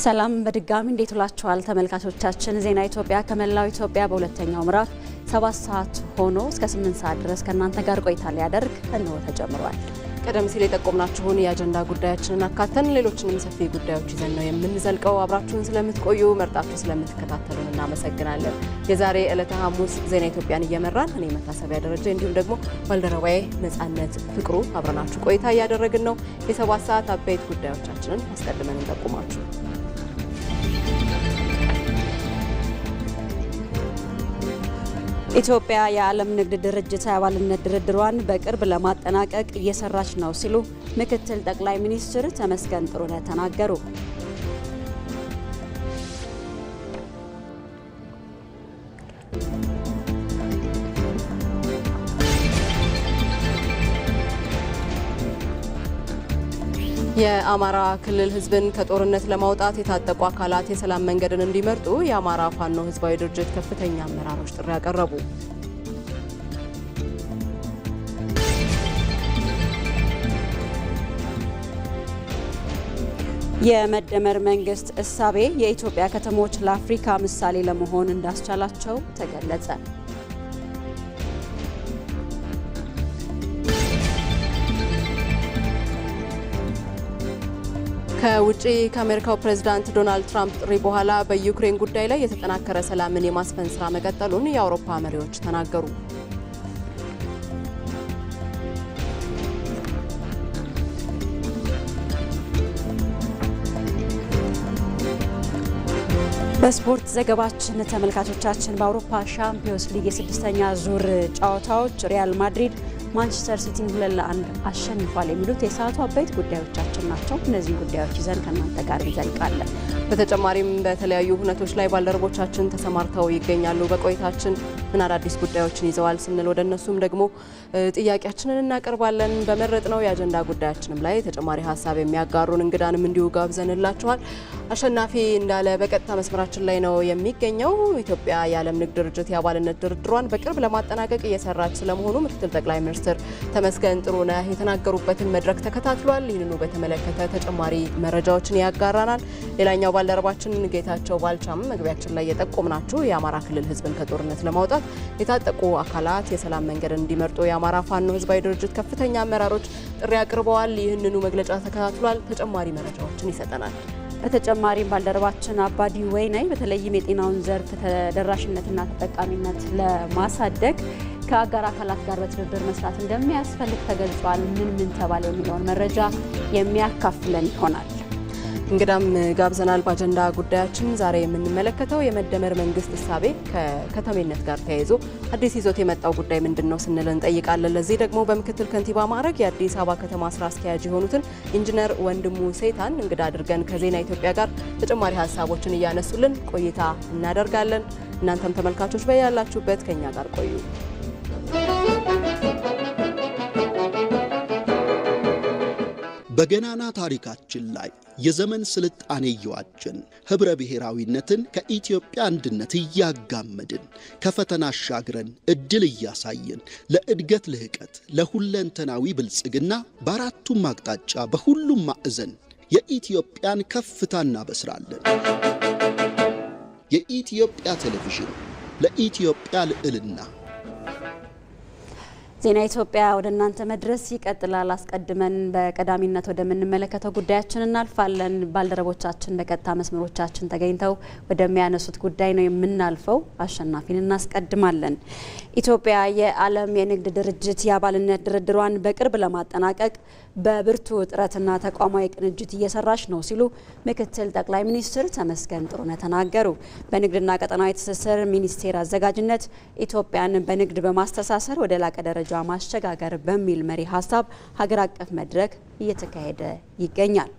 ሰላም በድጋሚ እንዴት ውላችኋል ተመልካቾቻችን። ዜና ኢትዮጵያ ከመላው ኢትዮጵያ በሁለተኛው ምዕራፍ 7 ሰዓት ሆኖ እስከ 8 ሰዓት ድረስ ከእናንተ ጋር ቆይታ ሊያደርግ እንሆ ተጀምሯል። ቀደም ሲል የጠቆምናችሁን የአጀንዳ ጉዳያችንን አካተን ሌሎችንም ሰፊ ጉዳዮች ይዘን ነው የምንዘልቀው። አብራችሁን ስለምትቆዩ መርጣችሁ ስለምትከታተሉን እናመሰግናለን። የዛሬ ዕለተ ሐሙስ ዜና ኢትዮጵያን እየመራን እኔ መታሰቢያ ደረጃ እንዲሁም ደግሞ ባልደረባዬ ነጻነት ፍቅሩ አብረናችሁ ቆይታ እያደረግን ነው። የ7 ሰዓት አበይት ጉዳዮቻችንን አስቀድመን እንጠቁማችሁ። ኢትዮጵያ የዓለም ንግድ ድርጅት አባልነት ድርድሯን በቅርብ ለማጠናቀቅ እየሰራች ነው ሲሉ ምክትል ጠቅላይ ሚኒስትር ተመስገን ጥሩነህ ተናገሩ። የአማራ ክልል ህዝብን ከጦርነት ለማውጣት የታጠቁ አካላት የሰላም መንገድን እንዲመርጡ የአማራ ፋኖ ህዝባዊ ድርጅት ከፍተኛ አመራሮች ጥሪ ያቀረቡ። የመደመር መንግስት እሳቤ የኢትዮጵያ ከተሞች ለአፍሪካ ምሳሌ ለመሆን እንዳስቻላቸው ተገለጸ። ከውጪ ከአሜሪካው ፕሬዝዳንት ዶናልድ ትራምፕ ጥሪ በኋላ በዩክሬን ጉዳይ ላይ የተጠናከረ ሰላምን የማስፈን ስራ መቀጠሉን የአውሮፓ መሪዎች ተናገሩ። በስፖርት ዘገባችን ተመልካቾቻችን በአውሮፓ ሻምፒዮንስ ሊግ የስድስተኛ ዙር ጨዋታዎች ሪያል ማድሪድ ማንቸስተር ሲቲን 2-1 አሸንፏል የሚሉት የሰዓቱ አበይት ጉዳዮቻችን ናቸው። እነዚህ ጉዳዮች ይዘን ከእናንተ ጋር እንዘልቃለን። በተጨማሪም በተለያዩ ሁነቶች ላይ ባልደረቦቻችን ተሰማርተው ይገኛሉ። በቆይታችን ምን አዳዲስ ጉዳዮችን ይዘዋል ስንል ወደ እነሱም ደግሞ ጥያቄያችንን እናቀርባለን። በመረጥነው የአጀንዳ ጉዳያችንም ላይ ተጨማሪ ሀሳብ የሚያጋሩን እንግዳንም እንዲሁ ጋብዘንላችኋል። አሸናፊ እንዳለ በቀጥታ መስመራችን ላይ ነው የሚገኘው። ኢትዮጵያ የዓለም ንግድ ድርጅት የአባልነት ድርድሯን በቅርብ ለማጠናቀቅ እየሰራች ስለመሆኑ ምክትል ጠቅላይ ሚኒስትር ተመስገን ጥሩነህ የተናገሩበትን መድረክ ተከታትሏል። ይህንኑ በተመለከተ ተጨማሪ መረጃዎችን ያጋራናል። ሌላኛው ባልደረባችን ጌታቸው ባልቻም መግቢያችን ላይ የጠቆምናችሁ የአማራ ክልል ህዝብን ከጦርነት ለማውጣት የታጠቁ አካላት የሰላም መንገድን እንዲመርጡ የአማራ ፋኖ ህዝባዊ ድርጅት ከፍተኛ አመራሮች ጥሪ አቅርበዋል። ይህንኑ መግለጫ ተከታትሏል። ተጨማሪ መረጃዎችን ይሰጠናል። በተጨማሪም ባልደረባችን አባዲ ወይናይ በተለይም የጤናውን ዘርፍ ተደራሽነትና ተጠቃሚነት ለማሳደግ ከአጋር አካላት ጋር በትብብር መስራት እንደሚያስፈልግ ተገልጿል። ምን ተባለ የሚለውን መረጃ የሚያካፍለን ይሆናል። እንግዳም ጋብዘናል። በአጀንዳ ጉዳያችን ዛሬ የምንመለከተው የመደመር መንግስት እሳቤ ከከተሜነት ጋር ተያይዞ አዲስ ይዞት የመጣው ጉዳይ ምንድነው ስንል እንጠይቃለን። ለዚህ ደግሞ በምክትል ከንቲባ ማዕረግ የአዲስ አበባ ከተማ ስራ አስኪያጅ የሆኑትን ኢንጂነር ወንድሙ ሴታን እንግዳ አድርገን ከዜና ኢትዮጵያ ጋር ተጨማሪ ሀሳቦችን እያነሱልን ቆይታ እናደርጋለን። እናንተም ተመልካቾች በያላችሁበት ከኛ ጋር ቆዩ። በገናና ታሪካችን ላይ የዘመን ስልጣኔ እየዋጀን ህብረ ብሔራዊነትን ከኢትዮጵያ አንድነት እያጋመድን ከፈተና አሻግረን እድል እያሳየን ለእድገት ልህቀት ለሁለንተናዊ ብልጽግና በአራቱም አቅጣጫ በሁሉም ማዕዘን የኢትዮጵያን ከፍታ እናበስራለን። የኢትዮጵያ ቴሌቪዥን ለኢትዮጵያ ልዕልና። ዜና ኢትዮጵያ ወደ እናንተ መድረስ ይቀጥላል። አስቀድመን በቀዳሚነት ወደምንመለከተው ጉዳያችን እናልፋለን። ባልደረቦቻችን በቀጥታ መስመሮቻችን ተገኝተው ወደሚያነሱት ጉዳይ ነው የምናልፈው። አሸናፊን እናስቀድማለን። ኢትዮጵያ የዓለም የንግድ ድርጅት የአባልነት ድርድሯን በቅርብ ለማጠናቀቅ በብርቱ ጥረትና ተቋማዊ ቅንጅት እየሰራች ነው ሲሉ ምክትል ጠቅላይ ሚኒስትር ተመስገን ጥሩነህ ተናገሩ። በንግድና ቀጠናዊ ትስስር ሚኒስቴር አዘጋጅነት ኢትዮጵያን በንግድ በማስተሳሰር ወደ ላቀ ደረጃ ማሸጋገር በሚል መሪ ሀሳብ ሀገር አቀፍ መድረክ እየተካሄደ ይገኛል።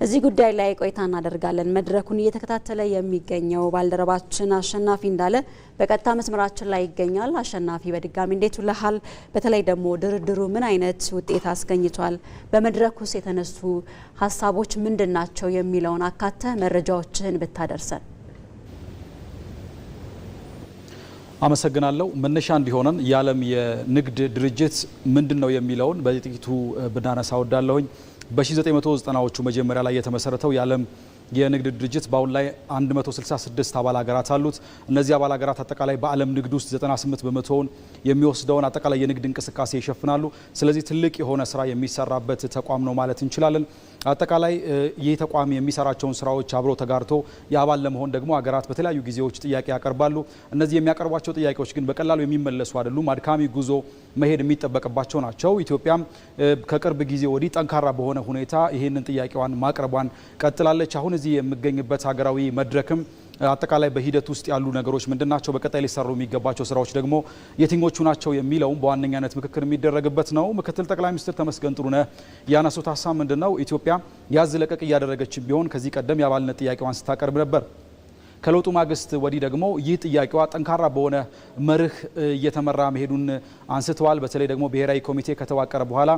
እዚህ ጉዳይ ላይ ቆይታ እናደርጋለን። መድረኩን እየተከታተለ የሚገኘው ባልደረባችን አሸናፊ እንዳለ በቀጥታ መስመራችን ላይ ይገኛል። አሸናፊ በድጋሚ እንዴት ውለሃል? በተለይ ደግሞ ድርድሩ ምን አይነት ውጤት አስገኝቷል? በመድረኩስ የተነሱ ሀሳቦች ምንድናቸው የሚለውን አካተ መረጃዎችን ብታደርሰን። አመሰግናለሁ። መነሻ እንዲሆነን የዓለም የንግድ ድርጅት ምንድነው የሚለውን በጥቂቱ ብናነሳ ወዳለሁኝ። በ1990ዎቹ መጀመሪያ ላይ የተመሰረተው የዓለም የንግድ ድርጅት በአሁን ላይ 166 አባል ሀገራት አሉት። እነዚህ አባል ሀገራት አጠቃላይ በዓለም ንግድ ውስጥ 98 በመቶውን የሚወስደውን አጠቃላይ የንግድ እንቅስቃሴ ይሸፍናሉ። ስለዚህ ትልቅ የሆነ ስራ የሚሰራበት ተቋም ነው ማለት እንችላለን። አጠቃላይ ይህ ተቋም የሚሰራቸውን ስራዎች አብሮ ተጋርቶ የአባል ለመሆን ደግሞ ሀገራት በተለያዩ ጊዜዎች ጥያቄ ያቀርባሉ። እነዚህ የሚያቀርቧቸው ጥያቄዎች ግን በቀላሉ የሚመለሱ አይደሉም። አድካሚ ጉዞ መሄድ የሚጠበቅባቸው ናቸው። ኢትዮጵያም ከቅርብ ጊዜ ወዲህ ጠንካራ በሆነ ሁኔታ ይህንን ጥያቄዋን ማቅረቧን ቀጥላለች። አሁን እዚህ የምገኝበት ሀገራዊ መድረክም አጠቃላይ በሂደት ውስጥ ያሉ ነገሮች ምንድናቸው፣ በቀጣይ ሊሰሩ የሚገባቸው ስራዎች ደግሞ የትኞቹ ናቸው የሚለውም በዋነኛነት ምክክር የሚደረግበት ነው። ምክትል ጠቅላይ ሚኒስትር ተመስገን ጥሩነህ ያነሱት ሀሳብ ምንድነው? ኢትዮጵያ ያዝ ለቀቅ እያደረገች ቢሆን ከዚህ ቀደም የአባልነት ጥያቄዋን ስታቀርብ ነበር። ከለውጡ ማግስት ወዲህ ደግሞ ይህ ጥያቄዋ ጠንካራ በሆነ መርህ እየተመራ መሄዱን አንስተዋል። በተለይ ደግሞ ብሔራዊ ኮሚቴ ከተዋቀረ በኋላ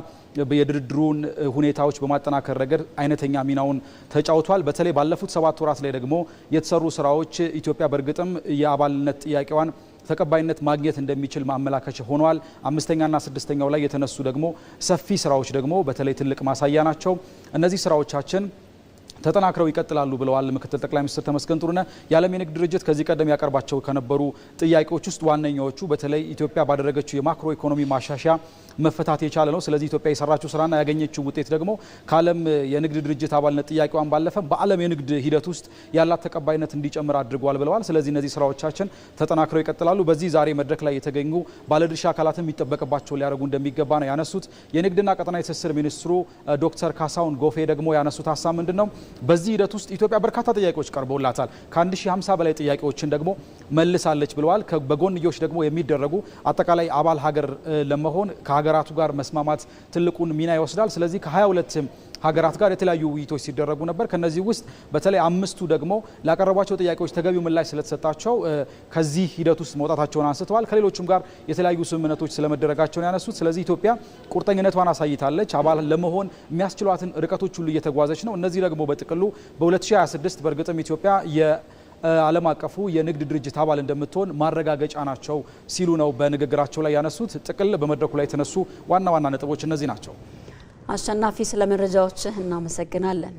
የድርድሩን ሁኔታዎች በማጠናከር ረገድ አይነተኛ ሚናውን ተጫውቷል። በተለይ ባለፉት 7 ወራት ላይ ደግሞ የተሰሩ ስራዎች ኢትዮጵያ በእርግጥም የአባልነት ጥያቄዋን ተቀባይነት ማግኘት እንደሚችል ማመላከቻ ሆኗል። 5ኛና 6ኛው ላይ የተነሱ ደግሞ ሰፊ ስራዎች ደግሞ በተለይ ትልቅ ማሳያ ናቸው። እነዚህ ስራዎቻችን ተጠናክረው ይቀጥላሉ ብለዋል ምክትል ጠቅላይ ሚኒስትር ተመስገን ጥሩነህ። የዓለም የንግድ ድርጅት ከዚህ ቀደም ያቀርባቸው ከነበሩ ጥያቄዎች ውስጥ ዋነኛዎቹ በተለይ ኢትዮጵያ ባደረገችው የማክሮ ኢኮኖሚ ማሻሻያ መፈታት የቻለ ነው። ስለዚህ ኢትዮጵያ የሰራችው ስራና ያገኘችው ውጤት ደግሞ ከዓለም የንግድ ድርጅት አባልነት ጥያቄዋን ባለፈ በዓለም የንግድ ሂደት ውስጥ ያላት ተቀባይነት እንዲጨምር አድርጓል ብለዋል። ስለዚህ እነዚህ ስራዎቻችን ተጠናክረው ይቀጥላሉ። በዚህ ዛሬ መድረክ ላይ የተገኙ ባለድርሻ አካላትም የሚጠበቅባቸው ሊያደርጉ እንደሚገባ ነው ያነሱት። የንግድና ቀጠናዊ ትስስር ሚኒስትሩ ዶክተር ካሳሁን ጎፌ ደግሞ ያነሱት ሀሳብ ምንድነው? በዚህ ሂደት ውስጥ ኢትዮጵያ በርካታ ጥያቄዎች ቀርበውላታል። ከ1050 በላይ ጥያቄዎችን ደግሞ መልሳለች ብለዋል። በጎንዮሽ ደግሞ የሚደረጉ አጠቃላይ አባል ሀገር ለመሆን ከሀገራቱ ጋር መስማማት ትልቁን ሚና ይወስዳል። ስለዚህ ከ22 ሀገራት ጋር የተለያዩ ውይይቶች ሲደረጉ ነበር። ከነዚህ ውስጥ በተለይ 5ቱ ደግሞ ላቀረቧቸው ጥያቄዎች ተገቢው ምላሽ ስለተሰጣቸው ከዚህ ሂደት ውስጥ መውጣታቸውን አንስተዋል። ከሌሎችም ጋር የተለያዩ ስምምነቶች ስለመደረጋቸውን ያነሱት። ስለዚህ ኢትዮጵያ ቁርጠኝነቷን አሳይታለች። አባል ለመሆን የሚያስችሏትን ርቀቶች ሁሉ እየተጓዘች ነው። እነዚህ ደግሞ በጥቅሉ በ2026 በእርግጥም ኢትዮጵያ የዓለም አቀፉ የንግድ ድርጅት አባል እንደምትሆን ማረጋገጫ ናቸው ሲሉ ነው በንግግራቸው ላይ ያነሱት። ጥቅል በመድረኩ ላይ የተነሱ ዋና ዋና ነጥቦች እነዚህ ናቸው። አሸናፊ፣ ስለ መረጃዎችህ እናመሰግናለን።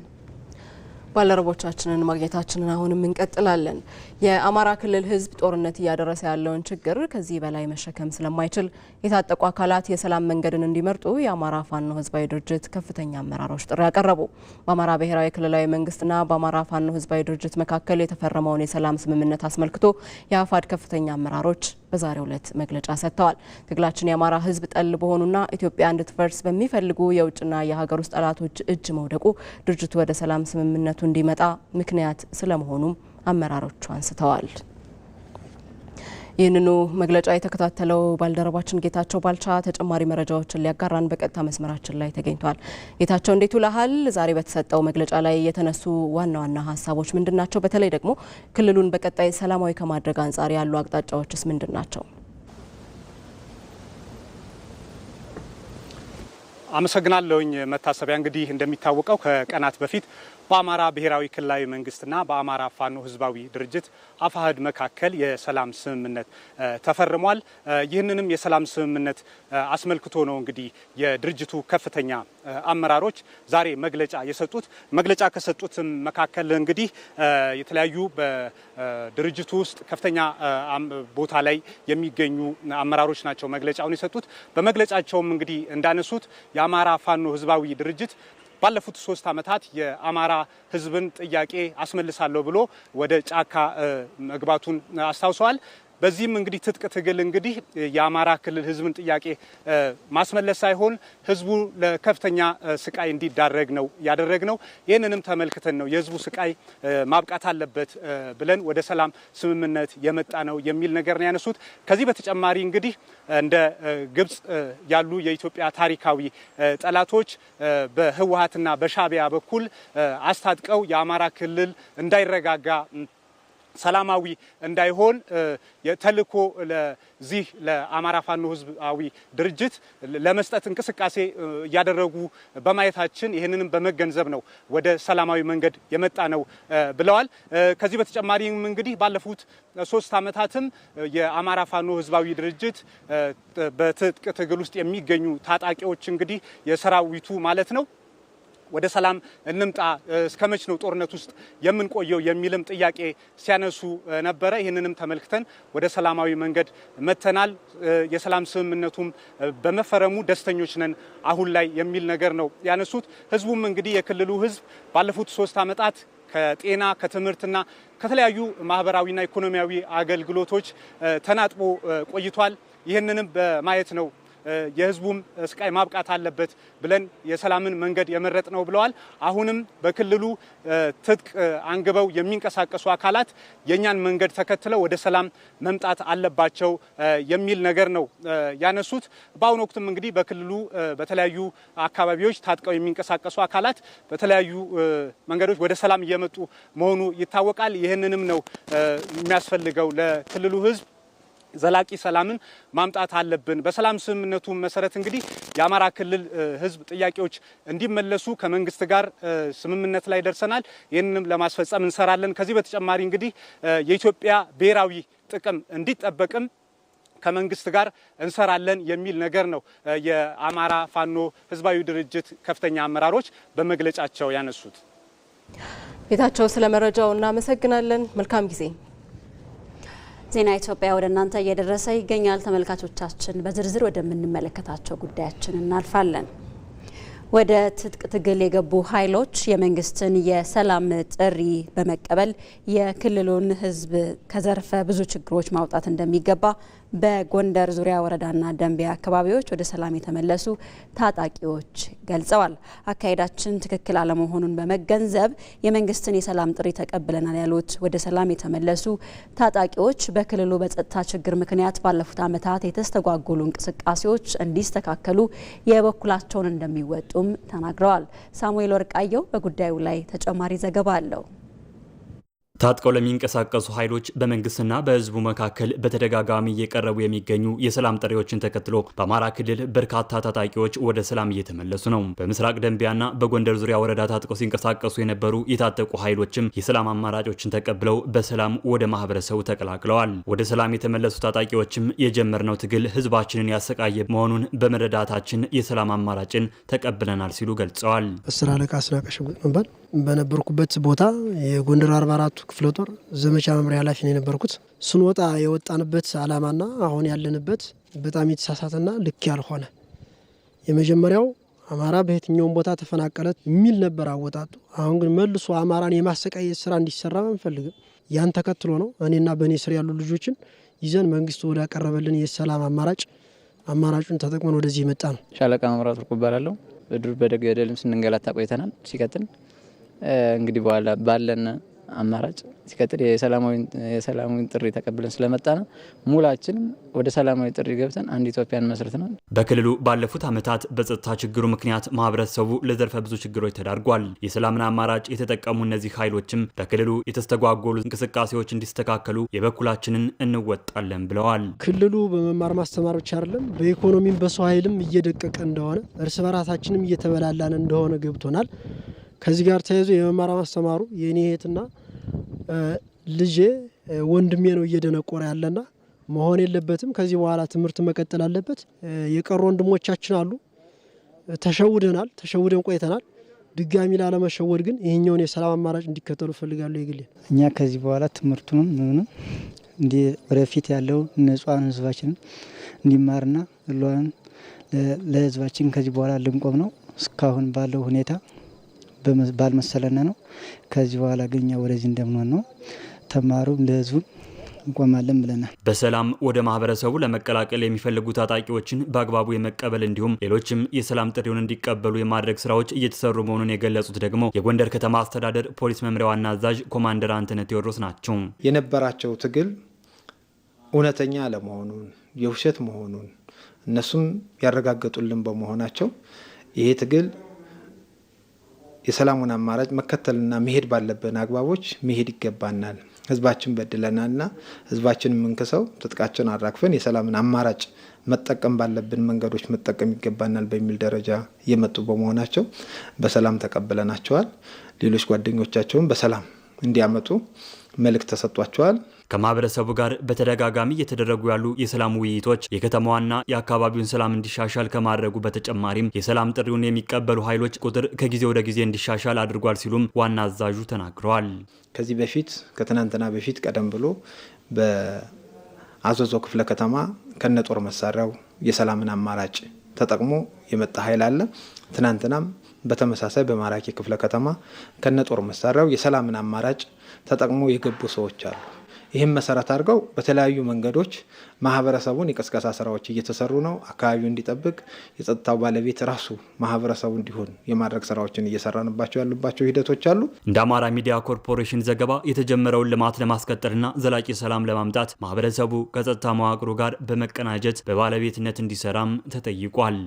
ባልደረቦቻችንን ማግኘታችንን አሁንም እንቀጥላለን። የአማራ ክልል ሕዝብ ጦርነት እያደረሰ ያለውን ችግር ከዚህ በላይ መሸከም ስለማይችል የታጠቁ አካላት የሰላም መንገድን እንዲመርጡ የአማራ ፋኖ ሕዝባዊ ድርጅት ከፍተኛ አመራሮች ጥሪ ያቀረቡ። በአማራ ብሔራዊ ክልላዊ መንግስትና በአማራ ፋኖ ሕዝባዊ ድርጅት መካከል የተፈረመውን የሰላም ስምምነት አስመልክቶ የአፋድ ከፍተኛ አመራሮች በዛሬው ዕለት መግለጫ ሰጥተዋል። ትግላችን የአማራ ሕዝብ ጠል በሆኑና ኢትዮጵያ እንድትፈርስ በሚፈልጉ የውጭና የሀገር ውስጥ ጠላቶች እጅ መውደቁ ድርጅቱ ወደ ሰላም ስምምነቱ እንዲመጣ ምክንያት ስለመሆኑም አመራሮቹ አንስተዋል። ይህንኑ መግለጫ የተከታተለው ባልደረባችን ጌታቸው ባልቻ ተጨማሪ መረጃዎችን ሊያጋራን በቀጥታ መስመራችን ላይ ተገኝቷል። ጌታቸው፣ እንዴት ውለሃል? ዛሬ በተሰጠው መግለጫ ላይ የተነሱ ዋና ዋና ሀሳቦች ምንድናቸው? በተለይ ደግሞ ክልሉን በቀጣይ ሰላማዊ ከማድረግ አንጻር ያሉ አቅጣጫዎችስ ምንድናቸው? አመሰግናለሁኝ መታሰቢያ። እንግዲህ እንደሚታወቀው ከቀናት በፊት በአማራ ብሔራዊ ክልላዊ መንግስትና በአማራ ፋኖ ህዝባዊ ድርጅት አፋሕድ መካከል የሰላም ስምምነት ተፈርሟል። ይህንንም የሰላም ስምምነት አስመልክቶ ነው እንግዲህ የድርጅቱ ከፍተኛ አመራሮች ዛሬ መግለጫ የሰጡት። መግለጫ ከሰጡትም መካከል እንግዲህ የተለያዩ በድርጅቱ ውስጥ ከፍተኛ ቦታ ላይ የሚገኙ አመራሮች ናቸው መግለጫውን የሰጡት። በመግለጫቸውም እንግዲህ እንዳነሱት የአማራ ፋኖ ህዝባዊ ድርጅት ባለፉት 3 ዓመታት የአማራ ህዝብን ጥያቄ አስመልሳለሁ ብሎ ወደ ጫካ መግባቱን አስታውሰዋል። በዚህም እንግዲህ ትጥቅ ትግል እንግዲህ የአማራ ክልል ህዝብን ጥያቄ ማስመለስ ሳይሆን ህዝቡ ለከፍተኛ ስቃይ እንዲዳረግ ነው ያደረግነው። ይህንንም ተመልክተን ነው የህዝቡ ስቃይ ማብቃት አለበት ብለን ወደ ሰላም ስምምነት የመጣ ነው የሚል ነገር ነው ያነሱት። ከዚህ በተጨማሪ እንግዲህ እንደ ግብጽ ያሉ የኢትዮጵያ ታሪካዊ ጠላቶች በህወሓትና በሻዕቢያ በኩል አስታጥቀው የአማራ ክልል እንዳይረጋጋ ሰላማዊ እንዳይሆን የተልእኮ ለዚህ ለአማራ ፋኖ ህዝባዊ ድርጅት ለመስጠት እንቅስቃሴ እያደረጉ በማየታችን ይህንንም በመገንዘብ ነው ወደ ሰላማዊ መንገድ የመጣ ነው ብለዋል። ከዚህ በተጨማሪም እንግዲህ ባለፉት 3 ዓመታትም የአማራ ፋኖ ህዝባዊ ድርጅት በትጥቅ ትግል ውስጥ የሚገኙ ታጣቂዎች እንግዲህ የሰራዊቱ ማለት ነው ወደ ሰላም እንምጣ፣ እስከመች ነው ጦርነት ውስጥ የምንቆየው የሚልም ጥያቄ ሲያነሱ ነበረ። ይህንንም ተመልክተን ወደ ሰላማዊ መንገድ መተናል፣ የሰላም ስምምነቱም በመፈረሙ ደስተኞች ነን አሁን ላይ የሚል ነገር ነው ያነሱት። ህዝቡም እንግዲህ የክልሉ ህዝብ ባለፉት 3 ዓመታት ከጤና ከትምህርትና ከተለያዩ ማህበራዊና ኢኮኖሚያዊ አገልግሎቶች ተናጥቦ ቆይቷል። ይህንንም በማየት ነው የህዝቡም ስቃይ ማብቃት አለበት ብለን የሰላምን መንገድ የመረጥ ነው ብለዋል። አሁንም በክልሉ ትጥቅ አንግበው የሚንቀሳቀሱ አካላት የኛን መንገድ ተከትለው ወደ ሰላም መምጣት አለባቸው የሚል ነገር ነው ያነሱት። በአሁኑ ወቅትም እንግዲህ በክልሉ በተለያዩ አካባቢዎች ታጥቀው የሚንቀሳቀሱ አካላት በተለያዩ መንገዶች ወደ ሰላም እየመጡ መሆኑ ይታወቃል። ይህንንም ነው የሚያስፈልገው ለክልሉ ህዝብ ዘላቂ ሰላምን ማምጣት አለብን። በሰላም ስምምነቱ መሰረት እንግዲህ የአማራ ክልል ህዝብ ጥያቄዎች እንዲመለሱ ከመንግስት ጋር ስምምነት ላይ ደርሰናል። ይህንንም ለማስፈጸም እንሰራለን። ከዚህ በተጨማሪ እንግዲህ የኢትዮጵያ ብሔራዊ ጥቅም እንዲጠበቅም ከመንግስት ጋር እንሰራለን የሚል ነገር ነው የአማራ ፋኖ ህዝባዊ ድርጅት ከፍተኛ አመራሮች በመግለጫቸው ያነሱት። ጌታቸው ስለ መረጃው እናመሰግናለን። መልካም ጊዜ። ዜና ኢትዮጵያ ወደ እናንተ እየደረሰ ይገኛል። ተመልካቾቻችን በዝርዝር ወደምንመለከታቸው ጉዳያችን እናልፋለን። ወደ ትጥቅ ትግል የገቡ ኃይሎች የመንግስትን የሰላም ጥሪ በመቀበል የክልሉን ህዝብ ከዘርፈ ብዙ ችግሮች ማውጣት እንደሚገባ በጎንደር ዙሪያ ወረዳና ደንቢያ አካባቢዎች ወደ ሰላም የተመለሱ ታጣቂዎች ገልጸዋል። አካሄዳችን ትክክል አለመሆኑን በመገንዘብ የመንግስትን የሰላም ጥሪ ተቀብለናል ያሉት ወደ ሰላም የተመለሱ ታጣቂዎች በክልሉ በጸጥታ ችግር ምክንያት ባለፉት ዓመታት የተስተጓጎሉ እንቅስቃሴዎች እንዲስተካከሉ የበኩላቸውን እንደሚወጡም ተናግረዋል። ሳሙኤል ወርቃየው በጉዳዩ ላይ ተጨማሪ ዘገባ አለው። ታጥቀው ለሚንቀሳቀሱ ኃይሎች በመንግስትና በህዝቡ መካከል በተደጋጋሚ እየቀረቡ የሚገኙ የሰላም ጥሪዎችን ተከትሎ በአማራ ክልል በርካታ ታጣቂዎች ወደ ሰላም እየተመለሱ ነው። በምስራቅ ደንቢያና በጎንደር ዙሪያ ወረዳ ታጥቀው ሲንቀሳቀሱ የነበሩ የታጠቁ ኃይሎችም የሰላም አማራጮችን ተቀብለው በሰላም ወደ ማህበረሰቡ ተቀላቅለዋል። ወደ ሰላም የተመለሱ ታጣቂዎችም የጀመርነው ትግል ህዝባችንን ያሰቃየ መሆኑን በመረዳታችን የሰላም አማራጭን ተቀብለናል ሲሉ ገልጸዋል። አስር አለቃ አስናቀሽ ነበር በነበርኩበት ቦታ የጎንደር 44 ክፍለ ጦር ዘመቻ መምሪያ ኃላፊ ነው የነበርኩት። ስንወጣ የወጣንበት አላማና አሁን ያለንበት በጣም የተሳሳተና ልክ ያልሆነ የመጀመሪያው አማራ በየትኛውም ቦታ ተፈናቀለ የሚል ነበር አወጣጡ። አሁን ግን መልሶ አማራን የማሰቃየት ስራ እንዲሰራ አንፈልግም። ያን ተከትሎ ነው እኔና በኔ ስር ያሉ ልጆችን ይዘን መንግስቱ ወደ ያቀረበልን የሰላም አማራጩን ተጠቅመን ወደዚህ መጣ ነው። ሻለቃ መምራት ተቆባላለሁ። በዱር በደገደልም ስንንገላታ ቆይተናል። ሲቀጥል እንግዲህ በኋላ ባለን አማራጭ ሲቀጥል የሰላማዊ ጥሪ ተቀብለን ስለመጣና ሙላችን ወደ ሰላማዊ ጥሪ ገብተን አንድ ኢትዮጵያን መስርተናል። በክልሉ ባለፉት ዓመታት በጸጥታ ችግሩ ምክንያት ማህበረሰቡ ለዘርፈ ብዙ ችግሮች ተዳርጓል። የሰላምን አማራጭ የተጠቀሙ እነዚህ ኃይሎችም በክልሉ የተስተጓጎሉ እንቅስቃሴዎች እንዲስተካከሉ የበኩላችንን እንወጣለን ብለዋል። ክልሉ በመማር ማስተማር ብቻ አይደለም በኢኮኖሚም በሰው ኃይልም እየደቀቀ እንደሆነ እርስ በራሳችንም እየተበላላን እንደሆነ ገብቶናል። ከዚህ ጋር ተያይዞ የመማር ማስተማሩ የኔ እህትና ልጄ ወንድሜ ነው እየደነቆረ ያለና መሆን የለበትም። ከዚህ በኋላ ትምህርት መቀጠል አለበት። የቀሩ ወንድሞቻችን አሉ። ተሸውደን ቆይተናል። ድጋሚ ላለመሸወድ ግን ይሄኛውን የሰላም አማራጭ እንዲከተሉ ፈልጋለሁ። ይግል እኛ ከዚህ በኋላ ትምህርቱንም እንዲ ወደፊት ያለው ንጹሃን ህዝባችን እንዲማርና ለህዝባችን ከዚህ በኋላ ልንቆም ነው። እስካሁን ባለው ሁኔታ ባልመሰለና ነው። ከዚህ በኋላ ግኛ ወደዚህ እንደምንሆን ነው። ተማሩም ለህዝቡ እንቆማለን ብለናል። በሰላም ወደ ማህበረሰቡ ለመቀላቀል የሚፈልጉ ታጣቂዎችን በአግባቡ የመቀበል እንዲሁም ሌሎችም የሰላም ጥሪውን እንዲቀበሉ የማድረግ ስራዎች እየተሰሩ መሆኑን የገለጹት ደግሞ የጎንደር ከተማ አስተዳደር ፖሊስ መምሪያ ዋና አዛዥ ኮማንደር አንተነህ ቴዎድሮስ ናቸው። የነበራቸው ትግል እውነተኛ አለመሆኑን የውሸት መሆኑን እነሱም ያረጋገጡልን በመሆናቸው ይሄ ትግል የሰላሙን አማራጭ መከተልና መሄድ ባለብን አግባቦች መሄድ ይገባናል። ህዝባችን በድለናልና ህዝባችን የምንከሰው ትጥቃችን አራክፈን የሰላምን አማራጭ መጠቀም ባለብን መንገዶች መጠቀም ይገባናል በሚል ደረጃ የመጡ በመሆናቸው በሰላም ተቀበለናቸዋል። ሌሎች ጓደኞቻቸውን በሰላም እንዲያመጡ መልእክት ተሰጥቷቸዋል። ከማህበረሰቡ ጋር በተደጋጋሚ እየተደረጉ ያሉ የሰላም ውይይቶች የከተማዋና የአካባቢውን ሰላም እንዲሻሻል ከማድረጉ በተጨማሪም የሰላም ጥሪውን የሚቀበሉ ኃይሎች ቁጥር ከጊዜ ወደ ጊዜ እንዲሻሻል አድርጓል ሲሉም ዋና አዛዡ ተናግረዋል። ከዚህ በፊት ከትናንትና በፊት ቀደም ብሎ በአዘዞ ክፍለ ከተማ ከነጦር መሳሪያው የሰላምን አማራጭ ተጠቅሞ የመጣ ኃይል አለ። ትናንትናም በተመሳሳይ በማራኪ ክፍለ ከተማ ከነጦር መሳሪያው የሰላምን አማራጭ ተጠቅሞ የገቡ ሰዎች አሉ። ይህም መሰረት አድርገው በተለያዩ መንገዶች ማህበረሰቡን የቀስቀሳ ስራዎች እየተሰሩ ነው። አካባቢው እንዲጠብቅ የጸጥታው ባለቤት ራሱ ማህበረሰቡ እንዲሆን የማድረግ ስራዎችን እየሰራንባቸው ያሉባቸው ሂደቶች አሉ። እንደ አማራ ሚዲያ ኮርፖሬሽን ዘገባ የተጀመረውን ልማት ለማስቀጠልና ዘላቂ ሰላም ለማምጣት ማህበረሰቡ ከጸጥታ መዋቅሩ ጋር በመቀናጀት በባለቤትነት እንዲሰራም ተጠይቋል።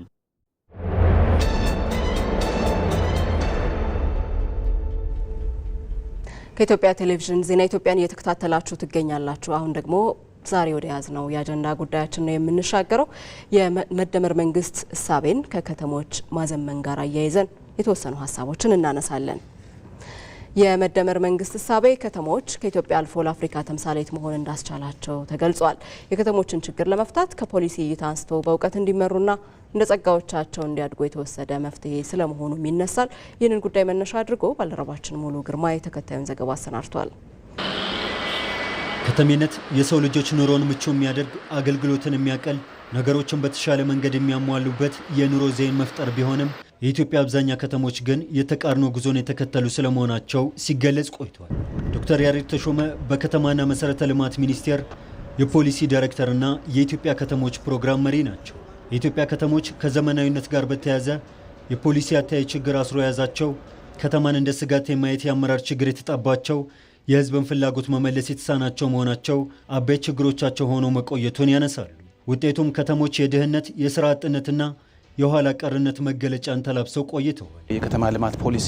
ከኢትዮጵያ ቴሌቪዥን ዜና ኢትዮጵያን እየተከታተላችሁ ትገኛላችሁ። አሁን ደግሞ ዛሬ ወደ ያዝነው የአጀንዳ ጉዳያችን ነው የምንሻገረው። የመደመር መንግስት እሳቤን ከከተሞች ማዘመን ጋር አያይዘን የተወሰኑ ሀሳቦችን እናነሳለን። የመደመር መንግስት እሳቤ ከተሞች ከኢትዮጵያ አልፎ ለአፍሪካ ተምሳሌት መሆን እንዳስቻላቸው ተገልጿል። የከተሞችን ችግር ለመፍታት ከፖሊሲ እይታ አንስቶ በእውቀት እንዲመሩና እንደ ጸጋዎቻቸው እንዲያድጉ የተወሰደ መፍትሄ ስለመሆኑም ይነሳል። ይህንን ጉዳይ መነሻ አድርጎ ባልደረባችን ሙሉ ግርማ የተከታዩን ዘገባ አሰናድቷል። ከተሜነት የሰው ልጆች ኑሮን ምቹ የሚያደርግ አገልግሎትን የሚያቀል ነገሮችን በተሻለ መንገድ የሚያሟሉበት የኑሮ ዘይን መፍጠር ቢሆንም የኢትዮጵያ አብዛኛ ከተሞች ግን የተቃርኖ ጉዞን የተከተሉ ስለመሆናቸው ሲገለጽ ቆይቷል። ዶክተር ያሬድ ተሾመ በከተማና መሰረተ ልማት ሚኒስቴር የፖሊሲ ዳይሬክተርና የኢትዮጵያ ከተሞች ፕሮግራም መሪ ናቸው። የኢትዮጵያ ከተሞች ከዘመናዊነት ጋር በተያያዘ የፖሊሲ አተያይ ችግር አስሮ የያዛቸው፣ ከተማን እንደ ስጋት የማየት የአመራር ችግር የተጣባቸው፣ የህዝብን ፍላጎት መመለስ የተሳናቸው መሆናቸው አበይት ችግሮቻቸው ሆነው መቆየቱን ያነሳሉ። ውጤቱም ከተሞች የድህነት፣ የስራ አጥነትና የኋላ ቀርነት መገለጫን ተላብሰው ቆይተዋል። የከተማ ልማት ፖሊሲ